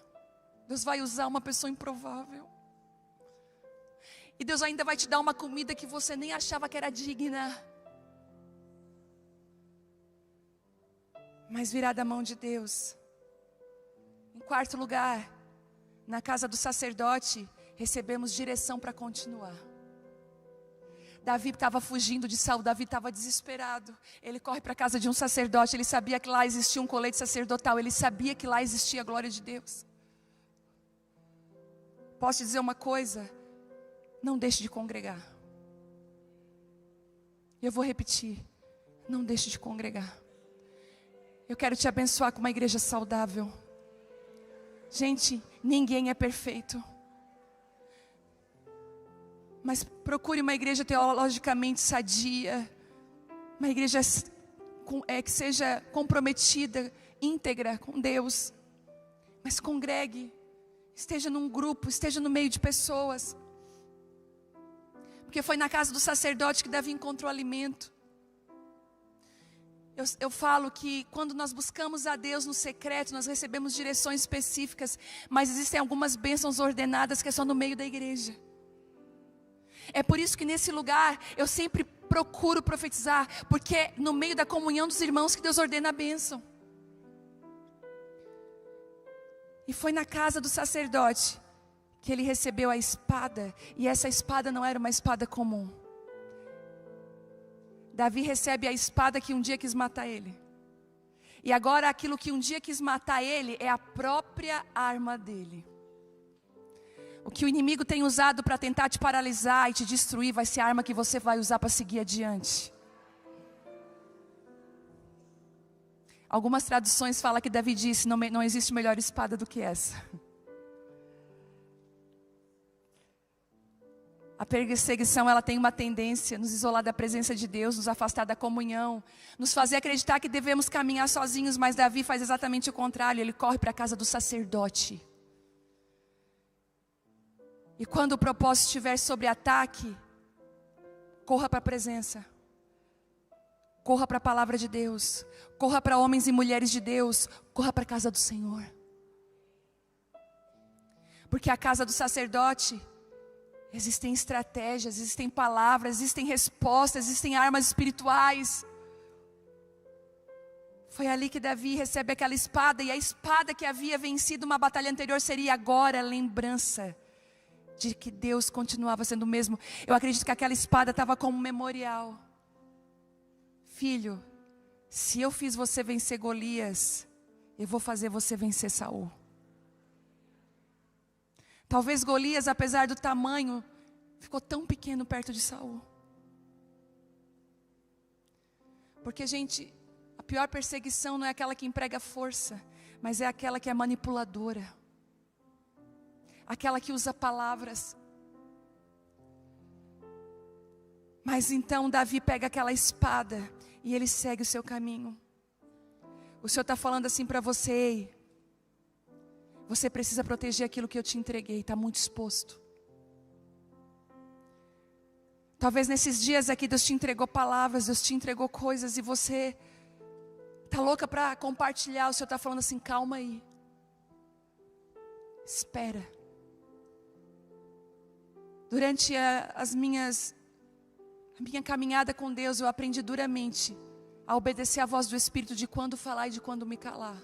Deus vai usar uma pessoa improvável. E Deus ainda vai te dar uma comida que você nem achava que era digna. Mas virá da mão de Deus. Em quarto lugar, na casa do sacerdote, recebemos direção para continuar. Davi estava fugindo de Saul, Davi estava desesperado. Ele corre para a casa de um sacerdote, ele sabia que lá existia um colete sacerdotal, ele sabia que lá existia a glória de Deus. Posso te dizer uma coisa? Não deixe de congregar. Eu vou repetir, não deixe de congregar. Eu quero te abençoar com uma igreja saudável. Gente, ninguém é perfeito. Mas procure uma igreja teologicamente sadia, uma igreja que seja comprometida, íntegra com Deus. Mas congregue, esteja num grupo, esteja no meio de pessoas. Porque foi na casa do sacerdote que Davi encontrou alimento. Eu falo que quando nós buscamos a Deus no secreto, nós recebemos direções específicas, mas existem algumas bênçãos ordenadas que é só no meio da igreja. É por isso que nesse lugar eu sempre procuro profetizar, porque é no meio da comunhão dos irmãos que Deus ordena a bênção. E foi na casa do sacerdote que ele recebeu a espada, e essa espada não era uma espada comum. Davi recebe a espada que um dia quis matar ele. E agora aquilo que um dia quis matar ele é a própria arma dele. O que o inimigo tem usado para tentar te paralisar e te destruir vai ser a arma que você vai usar para seguir adiante. Algumas traduções falam que Davi disse: não existe melhor espada do que essa. A perseguição, ela tem uma tendência nos isolar da presença de Deus, nos afastar da comunhão, nos fazer acreditar que devemos caminhar sozinhos, mas Davi faz exatamente o contrário, ele corre para a casa do sacerdote. E quando o propósito estiver sobre ataque, corra para a presença, corra para a palavra de Deus, corra para homens e mulheres de Deus, corra para a casa do Senhor. Porque a casa do sacerdote, existem estratégias, existem palavras, existem respostas, existem armas espirituais. Foi ali que Davi recebe aquela espada, e a espada que havia vencido uma batalha anterior seria agora lembrança de que Deus continuava sendo o mesmo. Eu acredito que aquela espada estava como um memorial. Filho, se eu fiz você vencer Golias, eu vou fazer você vencer Saul. Talvez Golias, apesar do tamanho, ficou tão pequeno perto de Saul. Porque, gente, a pior perseguição não é aquela que emprega força, mas é aquela que é manipuladora. Aquela que usa palavras. Mas então Davi pega aquela espada e ele segue o seu caminho. O Senhor está falando assim para você: ei, você precisa proteger aquilo que eu te entreguei, está muito exposto. Talvez nesses dias aqui Deus te entregou palavras, Deus te entregou coisas e você está louca para compartilhar. O Senhor está falando assim: calma aí, espera. Durante a minha caminhada com Deus, eu aprendi duramente a obedecer a voz do Espírito de quando falar e de quando me calar.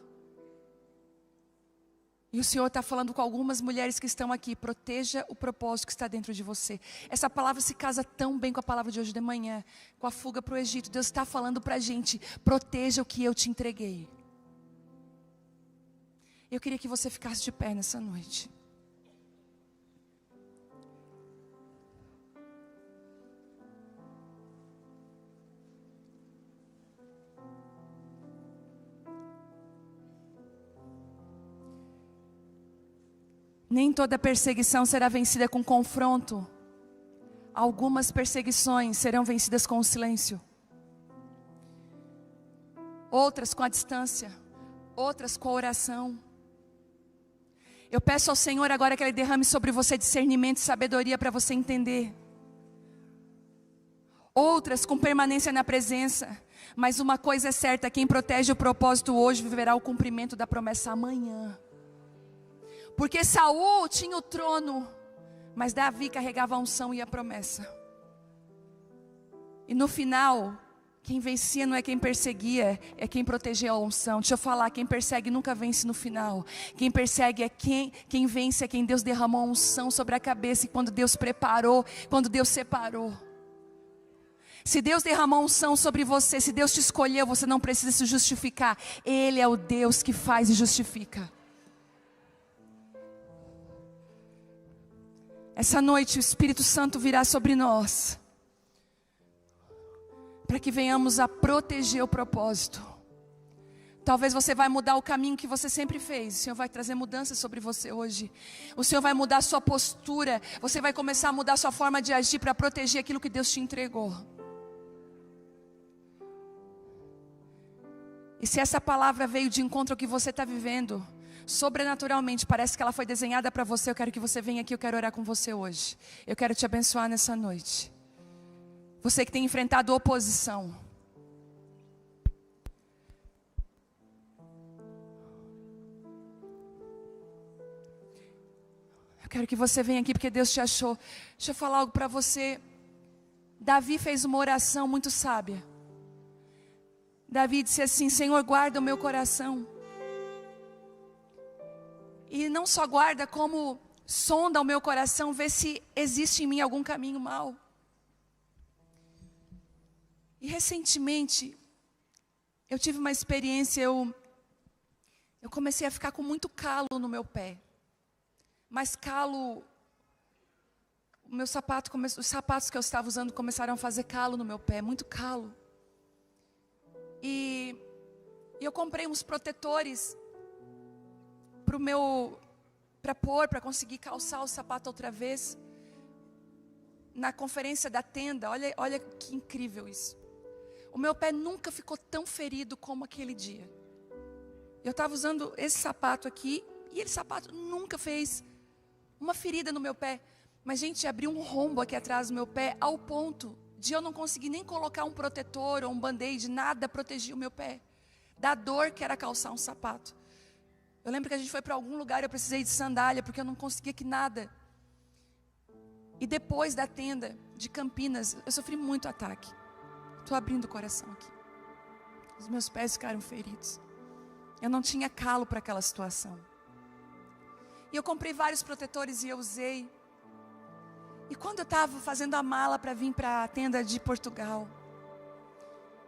E o Senhor está falando com algumas mulheres que estão aqui: proteja o propósito que está dentro de você. Essa palavra se casa tão bem com a palavra de hoje de manhã, com a fuga para o Egito. Deus está falando para a gente: proteja o que eu te entreguei. Eu queria que você ficasse de pé nessa noite. Nem toda perseguição será vencida com confronto. Algumas perseguições serão vencidas com o silêncio. Outras com a distância. Outras com a oração. Eu peço ao Senhor agora que Ele derrame sobre você discernimento e sabedoria para você entender. Outras com permanência na presença. Mas uma coisa é certa: quem protege o propósito hoje viverá o cumprimento da promessa amanhã. Porque Saul tinha o trono, mas Davi carregava a unção e a promessa. E no final, quem vencia não é quem perseguia, é quem protegeu a unção. Deixa eu falar: quem persegue nunca vence no final. Quem persegue é quem vence é quem Deus derramou a unção sobre a cabeça. E quando Deus preparou, quando Deus separou. Se Deus derramou unção sobre você, se Deus te escolheu, você não precisa se justificar. Ele é o Deus que faz e justifica. Essa noite o Espírito Santo virá sobre nós, para que venhamos a proteger o propósito. Talvez você vai mudar o caminho que você sempre fez. O Senhor vai trazer mudanças sobre você hoje. O Senhor vai mudar a sua postura. Você vai começar a mudar a sua forma de agir para proteger aquilo que Deus te entregou. E se essa palavra veio de encontro ao que você está vivendo, sobrenaturalmente, parece que ela foi desenhada para você, eu quero que você venha aqui, eu quero orar com você hoje. Eu quero te abençoar nessa noite. Você que tem enfrentado oposição. quero que você venha aqui porque Deus te achou. Deixa eu falar algo para você. Davi fez uma oração muito sábia. Davi disse assim: Senhor, guarda o meu coração. E não só guarda, como sonda o meu coração, vê se existe em mim algum caminho mau. E recentemente, eu tive uma experiência, eu comecei a ficar com muito calo no meu pé. Mas calo, os sapatos que eu estava usando começaram a fazer calo no meu pé, muito calo. E eu comprei uns protetores para conseguir calçar o sapato outra vez. Na conferência da tenda, olha que incrível isso. O meu pé nunca ficou tão ferido como aquele dia. Eu estava usando esse sapato aqui, e esse sapato nunca fez uma ferida no meu pé. Mas, gente, abriu um rombo aqui atrás do meu pé, ao ponto de eu não conseguir nem colocar um protetor ou um band-aid, nada protegia o meu pé. Da dor que era calçar um sapato. Eu lembro que a gente foi para algum lugar, eu precisei de sandália, porque eu não conseguia que nada. E depois da tenda de Campinas, eu sofri muito ataque. Estou abrindo o coração aqui. Os meus pés ficaram feridos. Eu não tinha calo para aquela situação. E eu comprei vários protetores e eu usei. E quando eu estava fazendo a mala para vir para a tenda de Portugal,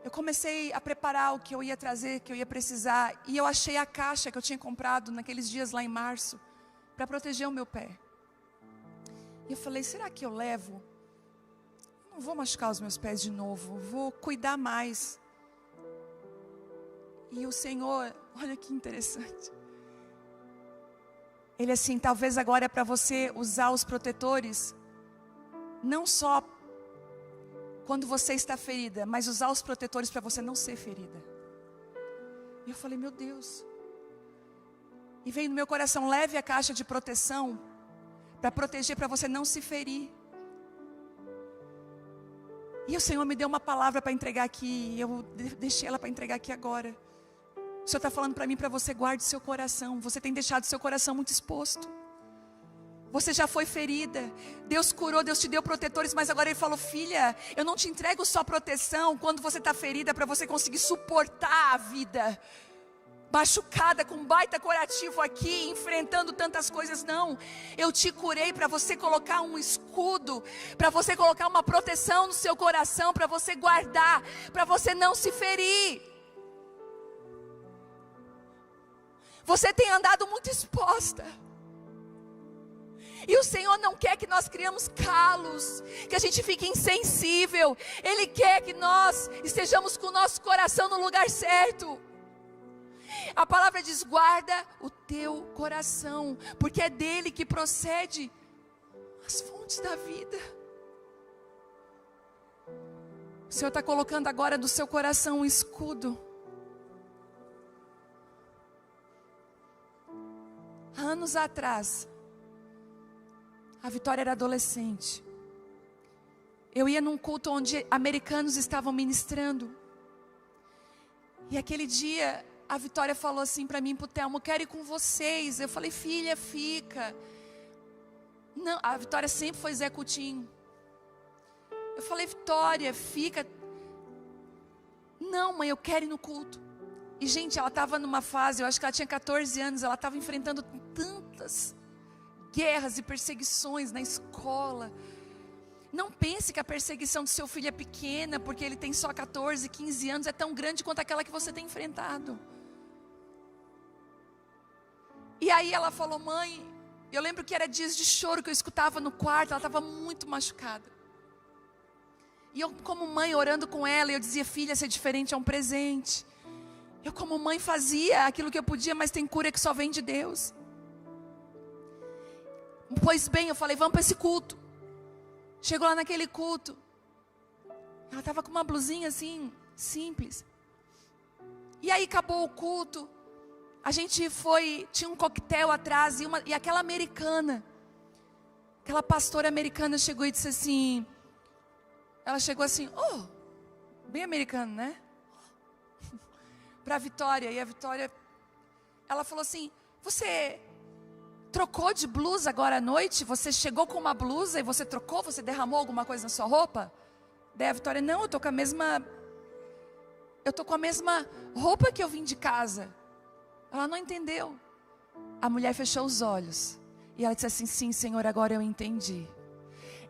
eu comecei a preparar o que eu ia trazer, que eu ia precisar. E eu achei a caixa que eu tinha comprado naqueles dias lá em março, para proteger o meu pé. E eu falei, será que eu levo? Eu não vou machucar os meus pés de novo, vou cuidar mais. E o Senhor, olha que interessante. Ele assim, talvez agora é para você usar os protetores, não só quando você está ferida, mas usar os protetores para você não ser ferida. E eu falei, meu Deus. E veio no meu coração, leve a caixa de proteção, para proteger, para você não se ferir. E o Senhor me deu uma palavra para entregar aqui, e eu deixei ela para entregar aqui agora. O Senhor está falando para mim, para você, guarde seu coração. Você tem deixado seu coração muito exposto. Você já foi ferida. Deus curou, Deus te deu protetores, mas agora Ele falou, filha, eu não te entrego só proteção quando você está ferida, para você conseguir suportar a vida. Machucada, com baita curativo aqui, enfrentando tantas coisas, não. Eu te curei para você colocar um escudo, para você colocar uma proteção no seu coração, para você guardar, para você não se ferir. Você tem andado muito exposta. E o Senhor não quer que nós criamos calos, que a gente fique insensível. Ele quer que nós estejamos com o nosso coração no lugar certo. A palavra diz, guarda o teu coração, porque é dele que procede as fontes da vida. O Senhor está colocando agora no seu coração um escudo. Anos atrás, a Vitória era adolescente. Eu ia num culto onde americanos estavam ministrando. E aquele dia, a Vitória falou assim para mim, pro Telmo, eu quero ir com vocês. Eu falei, filha, fica. Não, a Vitória sempre foi Zé Coutinho. Eu falei, Vitória, fica. Não, mãe, eu quero ir no culto. E, gente, ela estava numa fase, eu acho que ela tinha 14 anos, ela estava enfrentando tantas guerras e perseguições na escola. Não pense que a perseguição do seu filho é pequena, porque ele tem só 14, 15 anos, é tão grande quanto aquela que você tem enfrentado. E aí ela falou, mãe, eu lembro que era dias de choro que eu escutava no quarto, ela estava muito machucada. E eu, como mãe, orando com ela, eu dizia, filha, ser diferente é um presente. Eu, como mãe, fazia aquilo que eu podia, mas tem cura que só vem de Deus. Pois bem, eu falei, vamos para esse culto. Chegou lá naquele culto. Ela estava com uma blusinha assim, simples. E aí acabou o culto. A gente foi, tinha um coquetel atrás e aquela americana, aquela pastora americana chegou e disse assim, ela chegou assim, oh, bem americano, né? Para a Vitória, e a Vitória, ela falou assim, trocou de blusa agora à noite? Você chegou com uma blusa e você trocou? Você derramou alguma coisa na sua roupa? Daí a Vitória, não, eu tô com a mesma roupa que eu vim de casa. Ela não entendeu. A mulher fechou os olhos e ela disse assim, sim, Senhor, agora eu entendi.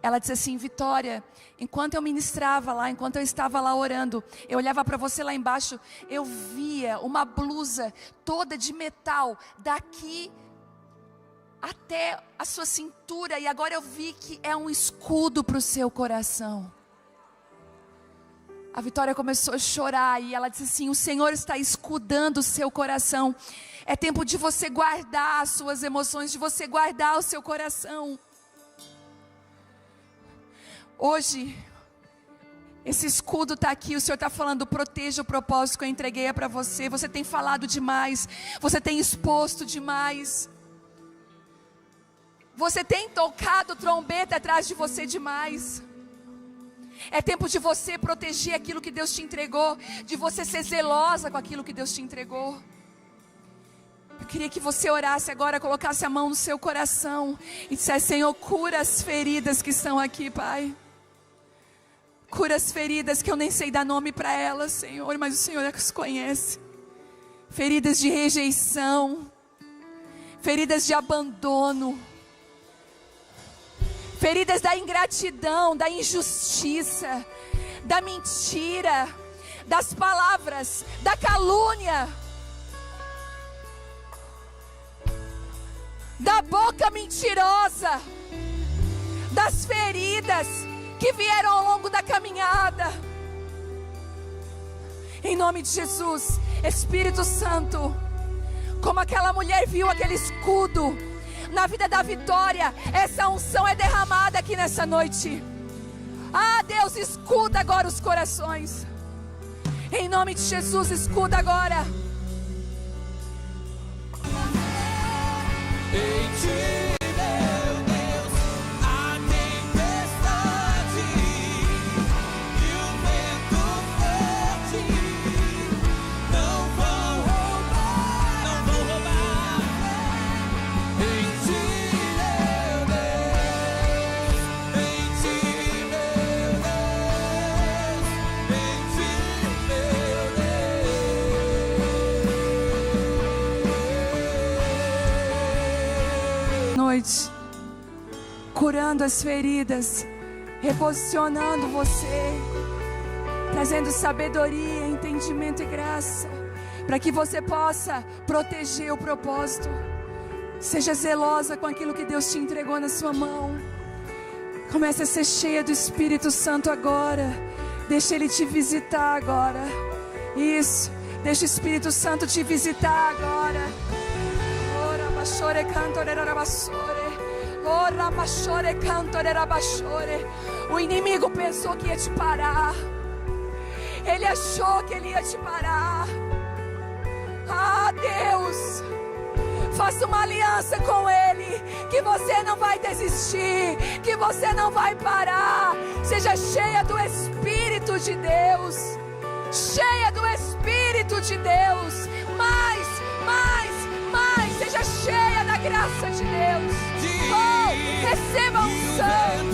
Ela disse assim, Vitória, enquanto eu ministrava lá, enquanto eu estava lá orando, eu olhava para você lá embaixo, eu via uma blusa toda de metal, daqui até a sua cintura, e agora eu vi que é um escudo para o seu coração. A Vitória começou a chorar e ela disse assim, o Senhor está escudando o seu coração. É tempo de você guardar as suas emoções, de você guardar o seu coração. Hoje, esse escudo está aqui, o Senhor está falando, proteja o propósito que eu entreguei para você. Você tem falado demais, você tem exposto demais. Você tem tocado trombeta atrás de você demais. É tempo de você proteger aquilo que Deus te entregou, de você ser zelosa com aquilo que Deus te entregou. Eu queria que você orasse agora, colocasse a mão no seu coração e dissesse, Senhor, cura as feridas que estão aqui, Pai. Cura as feridas que eu nem sei dar nome para elas, Senhor, mas o Senhor as conhece. Feridas de rejeição, feridas de abandono, feridas da ingratidão, da injustiça, da mentira, das palavras, da calúnia, da boca mentirosa, das feridas que vieram ao longo da caminhada. Em nome de Jesus, Espírito Santo, como aquela mulher viu aquele escudo na vida da Vitória, essa unção é derramada aqui nessa noite. Ah, Deus, escuta agora os corações. Em nome de Jesus, escuta agora. Em ti, meu Deus, a tempestade e o vento forte não vão roubar, não vão roubar. Em ti, meu Deus, em ti, meu Deus, em ti, meu Deus. Noite, curando as feridas, reposicionando você, trazendo sabedoria, entendimento e graça, para que você possa proteger o propósito. Seja zelosa com aquilo que Deus te entregou na sua mão. Comece a ser cheia do Espírito Santo agora. Deixa Ele te visitar agora. Isso, deixa o Espírito Santo te visitar agora. Ora, bachore, cantore, rarabassore. Ora, bachore, cantore, rabachore. O inimigo pensou que ia te parar. Ele achou que ele ia te parar. Ah, Deus, faça uma aliança com Ele, que você não vai desistir, que você não vai parar. Seja cheia do Espírito de Deus, cheia do Espírito de Deus. Mais, seja cheia da graça de Deus. Oh, receba a unção.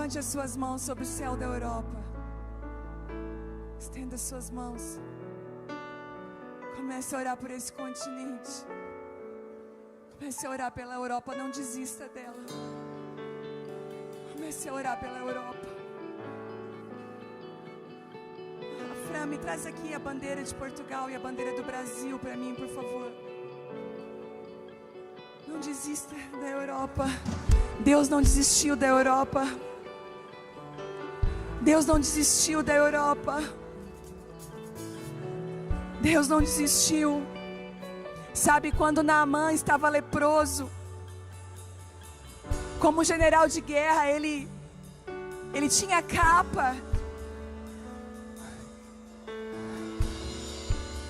Levante as suas mãos sobre o céu da Europa. Estenda as suas mãos. Comece a orar por esse continente. Comece a orar pela Europa. Não desista dela. Comece a orar pela Europa. Fran, me traz aqui a bandeira de Portugal e a bandeira do Brasil para mim, por favor. Não desista da Europa. Deus não desistiu da Europa. Deus não desistiu da Europa. Deus não desistiu. Sabe, quando Naamã estava leproso, como general de guerra, ele tinha capa,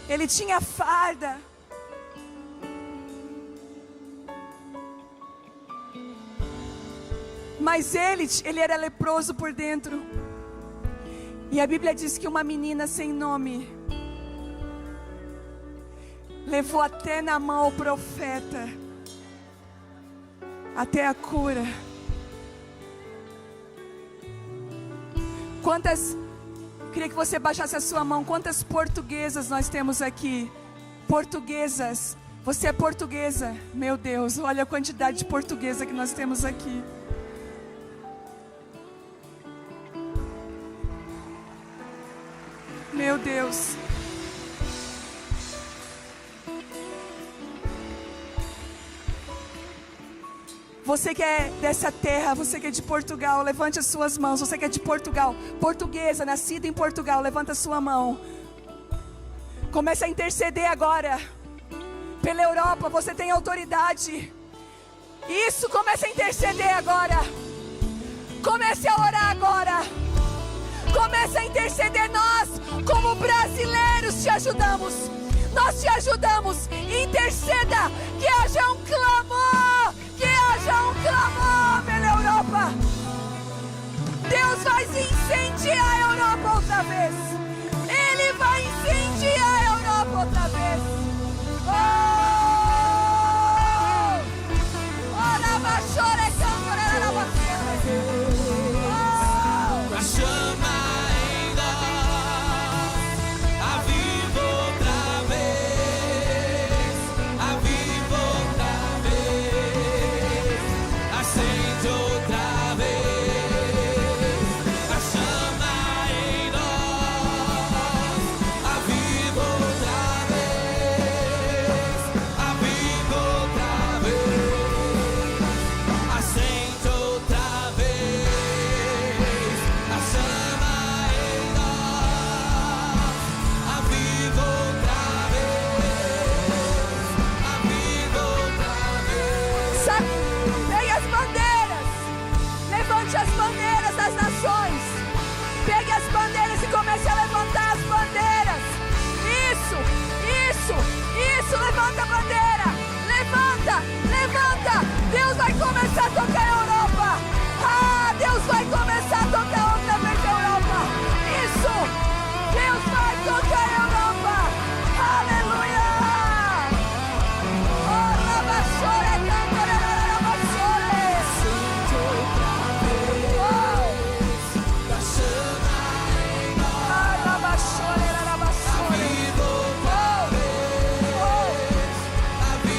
ele tinha farda, mas ele era leproso por dentro. E a Bíblia diz que uma menina sem nome levou até Naamã o profeta, até a cura. Queria que você baixasse a sua mão. Quantas portuguesas nós temos aqui? Portuguesas. Você é portuguesa? Meu Deus, olha a quantidade de portuguesa que nós temos aqui. Meu Deus. Você que é dessa terra, você que é de Portugal, levante as suas mãos. Você que é de Portugal, portuguesa, nascida em Portugal, levanta a sua mão. Comece a interceder agora pela Europa. Você tem autoridade. Isso, comece a interceder agora. Comece a orar agora. Comece a interceder. Nós, como brasileiros, te ajudamos. Nós te ajudamos. Interceda, que haja um clamor. Que haja um clamor pela Europa. Deus vai incendiar a Europa outra vez. Ele vai incendiar a Europa outra vez. A chama em nós, aviva outra vez, aviva outra vez, acende outra vez. A chama em nós, aviva outra vez, aviva outra vez, acende outra vez. A chama em nós, aviva outra vez, aviva outra vez. Sabe, pegue as bandeiras. Levante as bandeiras das nações. Pegue as bandeiras e comece a levantar as bandeiras. Isso, isso, isso. Levanta a bandeira. Levanta, levanta. Deus vai começar a tocar a Europa. Ah, Deus vai começar a tocar outra vez a Europa. Isso. Deus vai tocar a Europa. Aleluia. Oh, Rabachore, Cantoré, Rabachore. Oh. A chama em nós, Ah, Rabachore, Rabachore. aviva outra vez, aviva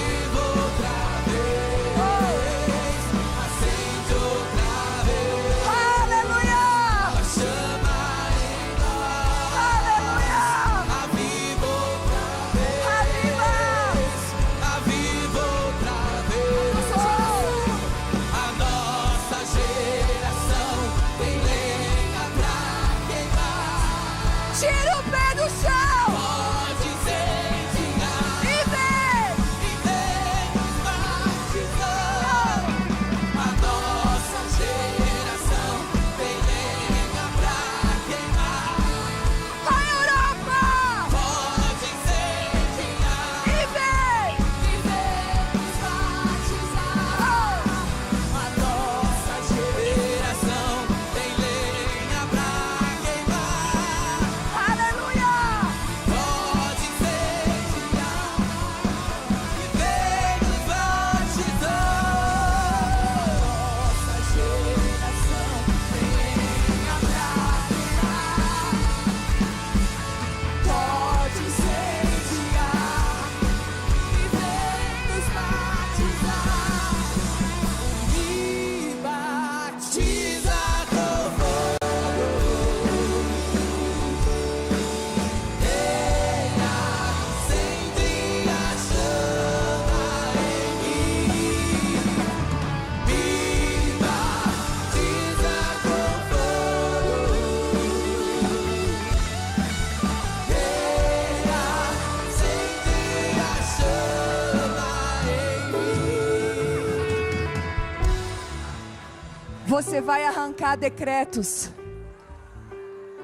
Você vai arrancar decretos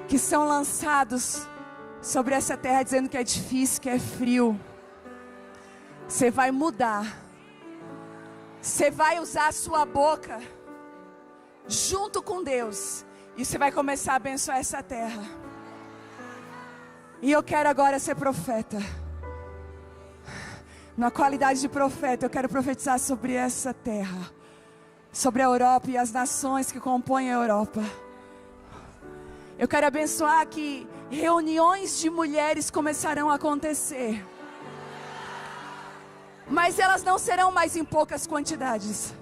que são lançados sobre essa terra, dizendo que é difícil, que é frio. Você vai mudar. Você vai usar a sua boca junto com Deus, e você vai começar a abençoar essa terra. E eu quero agora ser profeta. Na qualidade de profeta, eu quero profetizar sobre essa terra, sobre a Europa e as nações que compõem a Europa. Eu quero abençoar que reuniões de mulheres começarão a acontecer, mas elas não serão mais em poucas quantidades.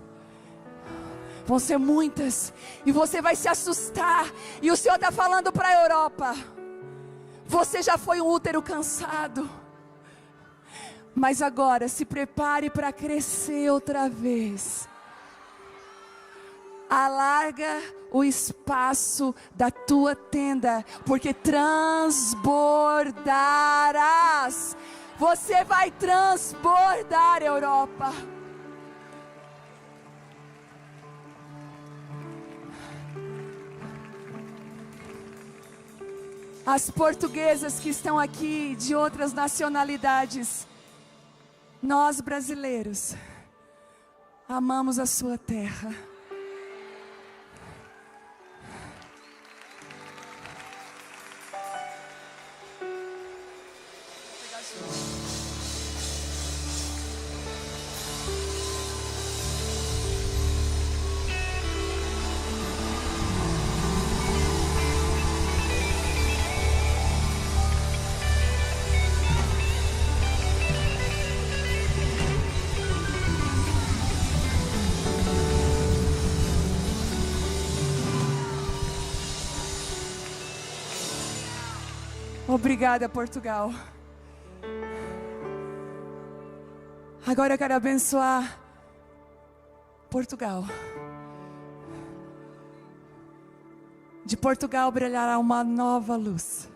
Vão ser muitas, e você vai se assustar. E o Senhor está falando para a Europa: você já foi um útero cansado, mas agora se prepare para crescer outra vez. Alarga o espaço da tua tenda, porque transbordarás. Você vai transbordar, Europa. As portuguesas que estão aqui, de outras nacionalidades, nós brasileiros, amamos a sua terra. Obrigada, Portugal. Agora eu quero abençoar Portugal. De Portugal brilhará uma nova luz.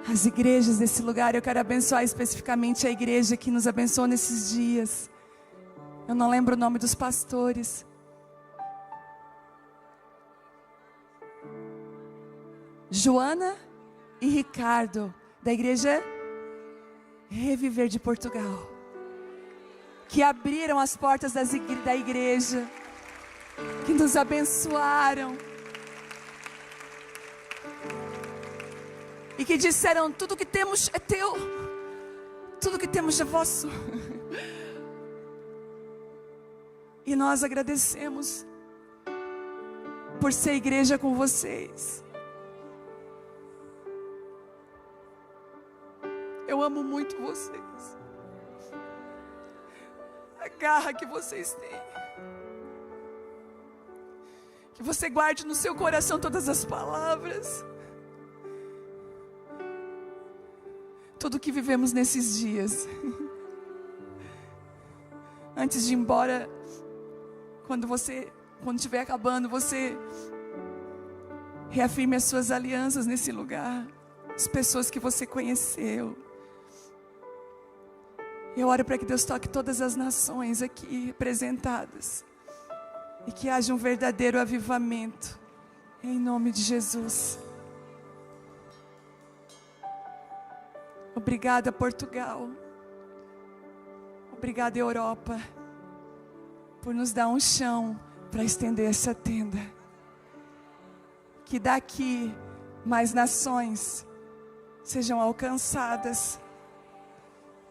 As igrejas desse lugar, eu quero abençoar especificamente a igreja que nos abençoou nesses dias. Eu não lembro o nome dos pastores. Joana e Ricardo, da igreja Reviver de Portugal, que abriram as portas da igreja, que nos abençoaram, e que disseram: tudo que temos é teu, tudo que temos é vosso. E nós agradecemos por ser igreja com vocês. Eu amo muito vocês. A garra que vocês têm. Que você guarde no seu coração todas as palavras. Tudo que vivemos nesses dias. Antes de ir embora, quando estiver acabando, você reafirme as suas alianças nesse lugar. As pessoas que você conheceu. Eu oro para que Deus toque todas as nações aqui representadas. E que haja um verdadeiro avivamento. Em nome de Jesus. Obrigada, Portugal. Obrigada, Europa. Por nos dar um chão para estender essa tenda. Que daqui mais nações sejam alcançadas.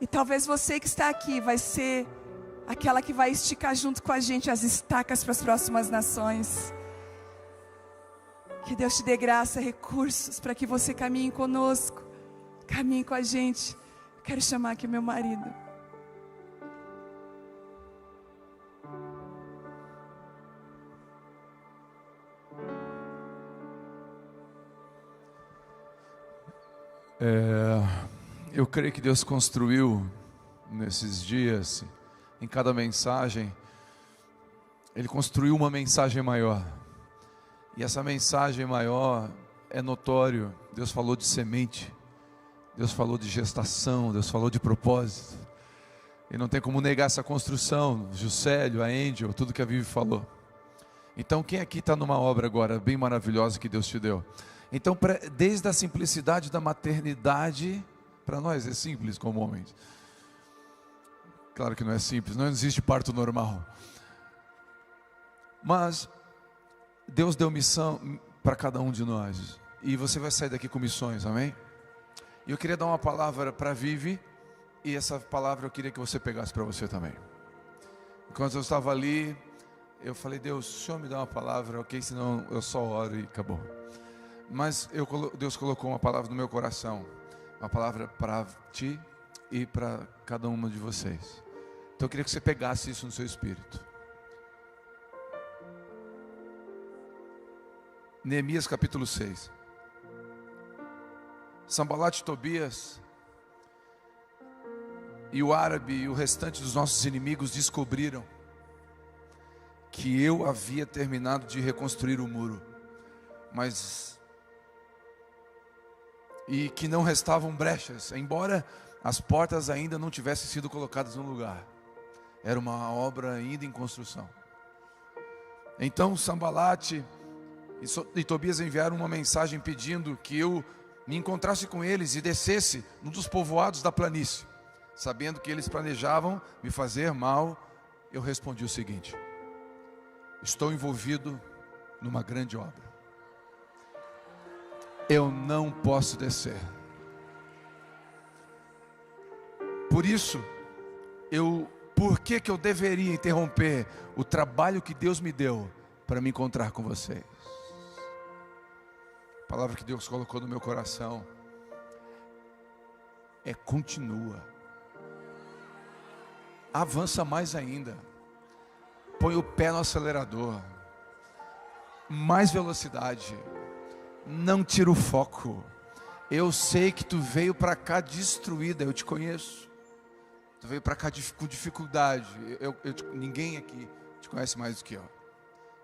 E talvez você que está aqui vai ser aquela que vai esticar junto com a gente as estacas para as próximas nações. Que Deus te dê graça, recursos para que você caminhe conosco, caminhe com a gente. Quero chamar aqui meu marido. Eu creio que Deus construiu nesses dias, em cada mensagem, Ele construiu uma mensagem maior. E essa mensagem maior é notório. Deus falou de semente, Deus falou de gestação, Deus falou de propósito. E não tem como negar essa construção, Juscelio, a Angel, tudo que a Vivi falou. Então quem aqui está numa obra agora bem maravilhosa que Deus te deu? Então desde a simplicidade da maternidade, para nós é simples como homens. Claro que não é simples, não existe parto normal. Mas Deus deu missão para cada um de nós. E você vai sair daqui com missões, amém? E eu queria dar uma palavra para a Vivi. E essa palavra eu queria que você pegasse para você também. Enquanto eu estava ali, eu falei: Deus, o Senhor me dá uma palavra, ok? Senão eu só oro e acabou. Mas Deus colocou uma palavra no meu coração. Uma palavra para ti e para cada uma de vocês. Então eu queria que você pegasse isso no seu espírito. Neemias capítulo 6. Sanbalat e Tobias e o árabe e o restante dos nossos inimigos descobriram que eu havia terminado de reconstruir o muro, e que não restavam brechas, embora as portas ainda não tivessem sido colocadas no lugar. Era uma obra ainda em construção. Então Sanbalat e Tobias enviaram uma mensagem pedindo que eu me encontrasse com eles e descesse num dos povoados da planície. Sabendo que eles planejavam me fazer mal, eu respondi o seguinte: estou envolvido numa grande obra. Eu não posso descer. Por isso, por que eu deveria interromper o trabalho que Deus me deu para me encontrar com vocês? A palavra que Deus colocou no meu coração é: continua. Avança mais ainda. Põe o pé no acelerador. Mais velocidade. Não tira o foco. Eu sei que tu veio para cá destruída. Eu te conheço. Tu veio para cá com dificuldade. Ninguém aqui te conhece mais do que eu.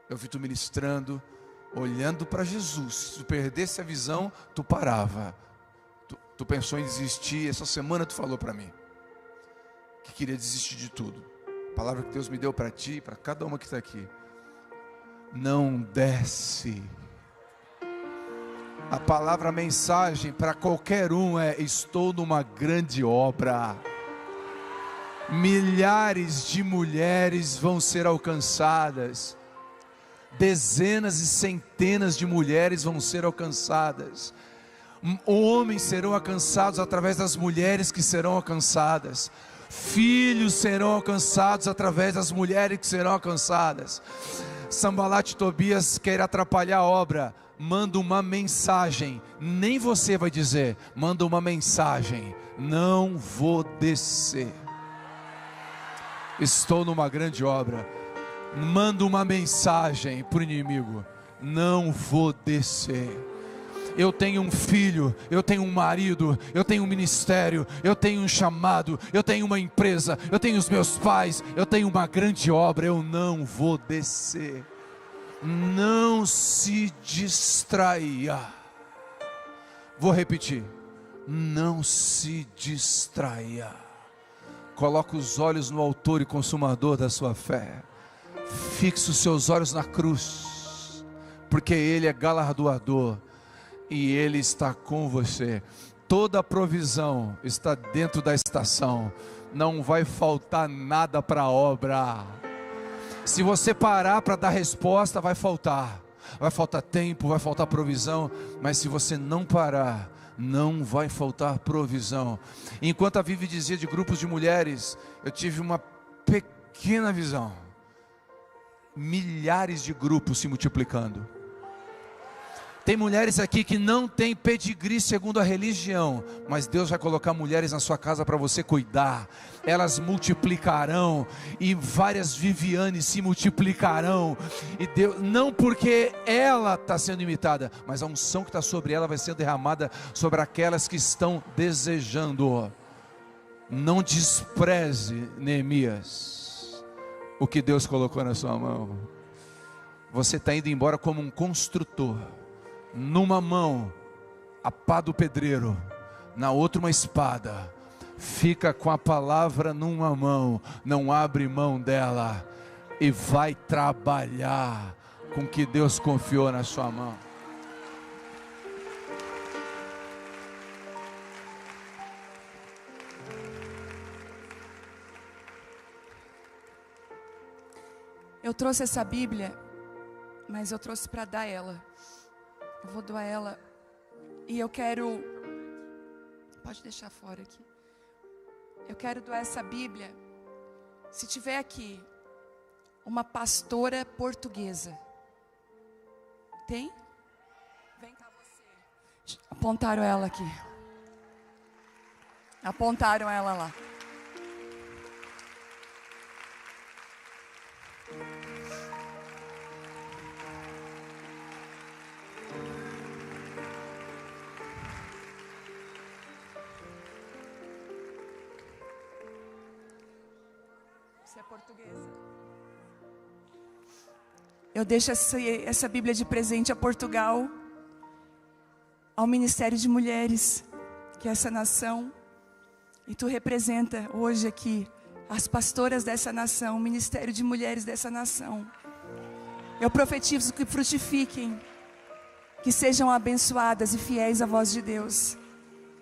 Eu vi tu ministrando, olhando para Jesus. Se tu perdesse a visão, tu parava. Tu pensou em desistir. Essa semana tu falou para mim que queria desistir de tudo. A palavra que Deus me deu para ti, para cada uma que está aqui: não desce. A palavra, a mensagem para qualquer um é: estou numa grande obra. Milhares de mulheres vão ser alcançadas. Dezenas e centenas de mulheres vão ser alcançadas. Homens serão alcançados através das mulheres que serão alcançadas. Filhos serão alcançados através das mulheres que serão alcançadas. Sanbalat e Tobias querem atrapalhar a obra. Manda uma mensagem. Nem você vai dizer. Manda uma mensagem: não vou descer. Estou numa grande obra. Manda uma mensagem para o inimigo: não vou descer. Eu tenho um filho, eu tenho um marido, eu tenho um ministério, eu tenho um chamado, eu tenho uma empresa, eu tenho os meus pais, eu tenho uma grande obra. Eu não vou descer. Não se distraia. Vou repetir: não se distraia. Coloca os olhos no autor e consumador da sua fé. Fixe os seus olhos na cruz, porque Ele é galardoador e Ele está com você. Toda a provisão está dentro da estação. Não vai faltar nada para a obra. Se você parar para dar resposta, vai faltar. Vai faltar tempo, vai faltar provisão. Mas se você não parar, não vai faltar provisão. Enquanto a Vivi dizia de grupos de mulheres, eu tive uma pequena visão. Milhares de grupos se multiplicando. Tem mulheres aqui que não tem pedigree segundo a religião, mas Deus vai colocar mulheres na sua casa para você cuidar. Elas multiplicarão, e várias Vivianes se multiplicarão. E Deus, não porque ela está sendo imitada, mas a unção que está sobre ela vai ser derramada sobre aquelas que estão desejando. Não despreze, Neemias, o que Deus colocou na sua mão. Você está indo embora como um construtor. Numa mão a pá do pedreiro, na outra uma espada. fica com a palavra numa mão, não abre mão dela e vai trabalhar com o que Deus confiou na sua mão. Eu trouxe essa Bíblia, mas eu trouxe para dar ela. Eu vou doar ela. E eu quero... Pode deixar fora aqui. Eu quero doar essa Bíblia. Se tiver aqui uma pastora portuguesa. Tem? Vem cá você. Apontaram ela aqui. Apontaram ela lá. Você é portuguesa. Eu deixo essa Bíblia de presente a Portugal, ao Ministério de Mulheres, que é essa nação. E tu representa hoje aqui as pastoras dessa nação, o Ministério de Mulheres dessa nação. Eu profetizo que frutifiquem, que sejam abençoadas e fiéis à voz de Deus.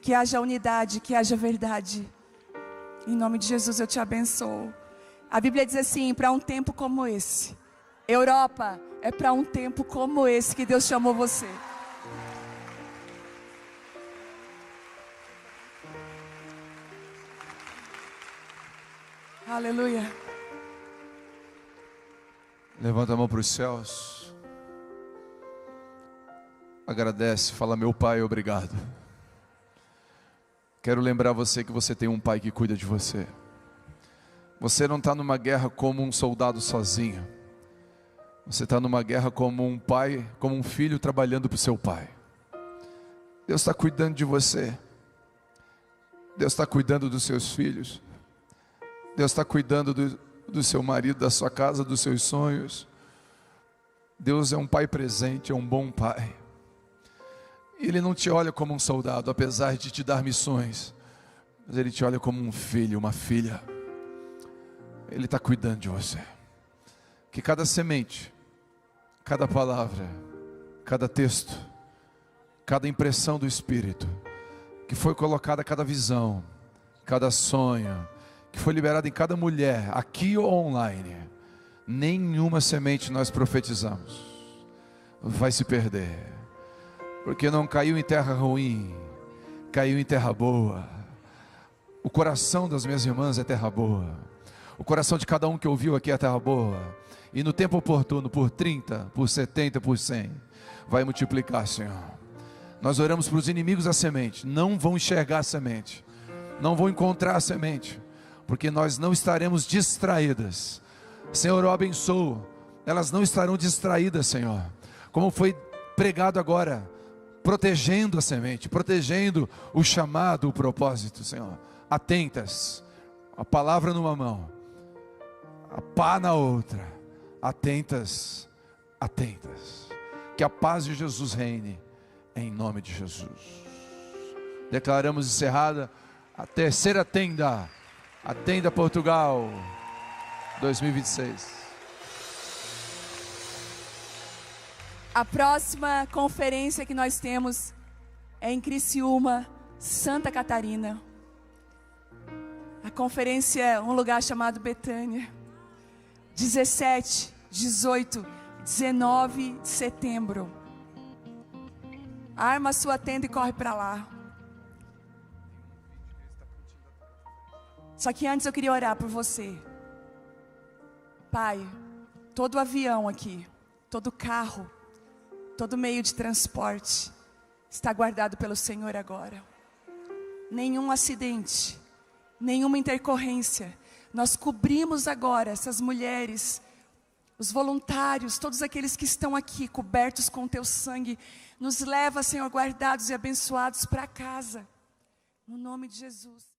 Que haja unidade, que haja verdade. Em nome de Jesus eu te abençoo. A Bíblia diz assim, para um tempo como esse. Europa, é para um tempo como esse que Deus chamou você. Aleluia. Levanta a mão para os céus. Agradece, fala: meu Pai, obrigado. Quero lembrar você que você tem um Pai que cuida de você. Você não está numa guerra como um soldado sozinho. Você está numa guerra como um pai, como um filho trabalhando para o seu pai. Deus está cuidando de você. Deus está cuidando dos seus filhos. Deus está cuidando do seu marido, da sua casa, dos seus sonhos. Deus é um pai presente, é um bom pai. Ele não te olha como um soldado, apesar de te dar missões, mas Ele te olha como um filho, uma filha. Ele está cuidando de você. Que cada semente, cada palavra, cada texto, cada impressão do Espírito, que foi colocada, cada visão, cada sonho, que foi liberado em cada mulher, aqui ou online, nenhuma semente nós profetizamos vai se perder, porque não caiu em terra ruim, caiu em terra boa. O coração das minhas irmãs é terra boa, o coração de cada um que ouviu aqui é terra boa, e no tempo oportuno, por 30, por 70, por 100, vai multiplicar, Senhor. Nós oramos para os inimigos da semente, não vão enxergar a semente, não vão encontrar a semente, porque nós não estaremos distraídas. Senhor, eu abençoo, elas não estarão distraídas, Senhor, como foi pregado agora, protegendo a semente, protegendo o chamado, o propósito, Senhor. Atentas, a palavra numa mão, a pá na outra, atentas, atentas. Que a paz de Jesus reine, em nome de Jesus. Declaramos encerrada a terceira tenda, a Tenda Portugal 2026. A próxima conferência que nós temos é em Criciúma, Santa Catarina. A conferência é um lugar chamado Betânia. 17, 18, 19 de setembro. Arma a sua tenda e corre para lá. Só que antes eu queria orar por você. Pai, todo avião aqui, todo carro, todo meio de transporte está guardado pelo Senhor agora. Nenhum acidente, nenhuma intercorrência. Nós cobrimos agora essas mulheres, os voluntários, todos aqueles que estão aqui cobertos com o teu sangue. Nos leva, Senhor, guardados e abençoados para casa. No nome de Jesus.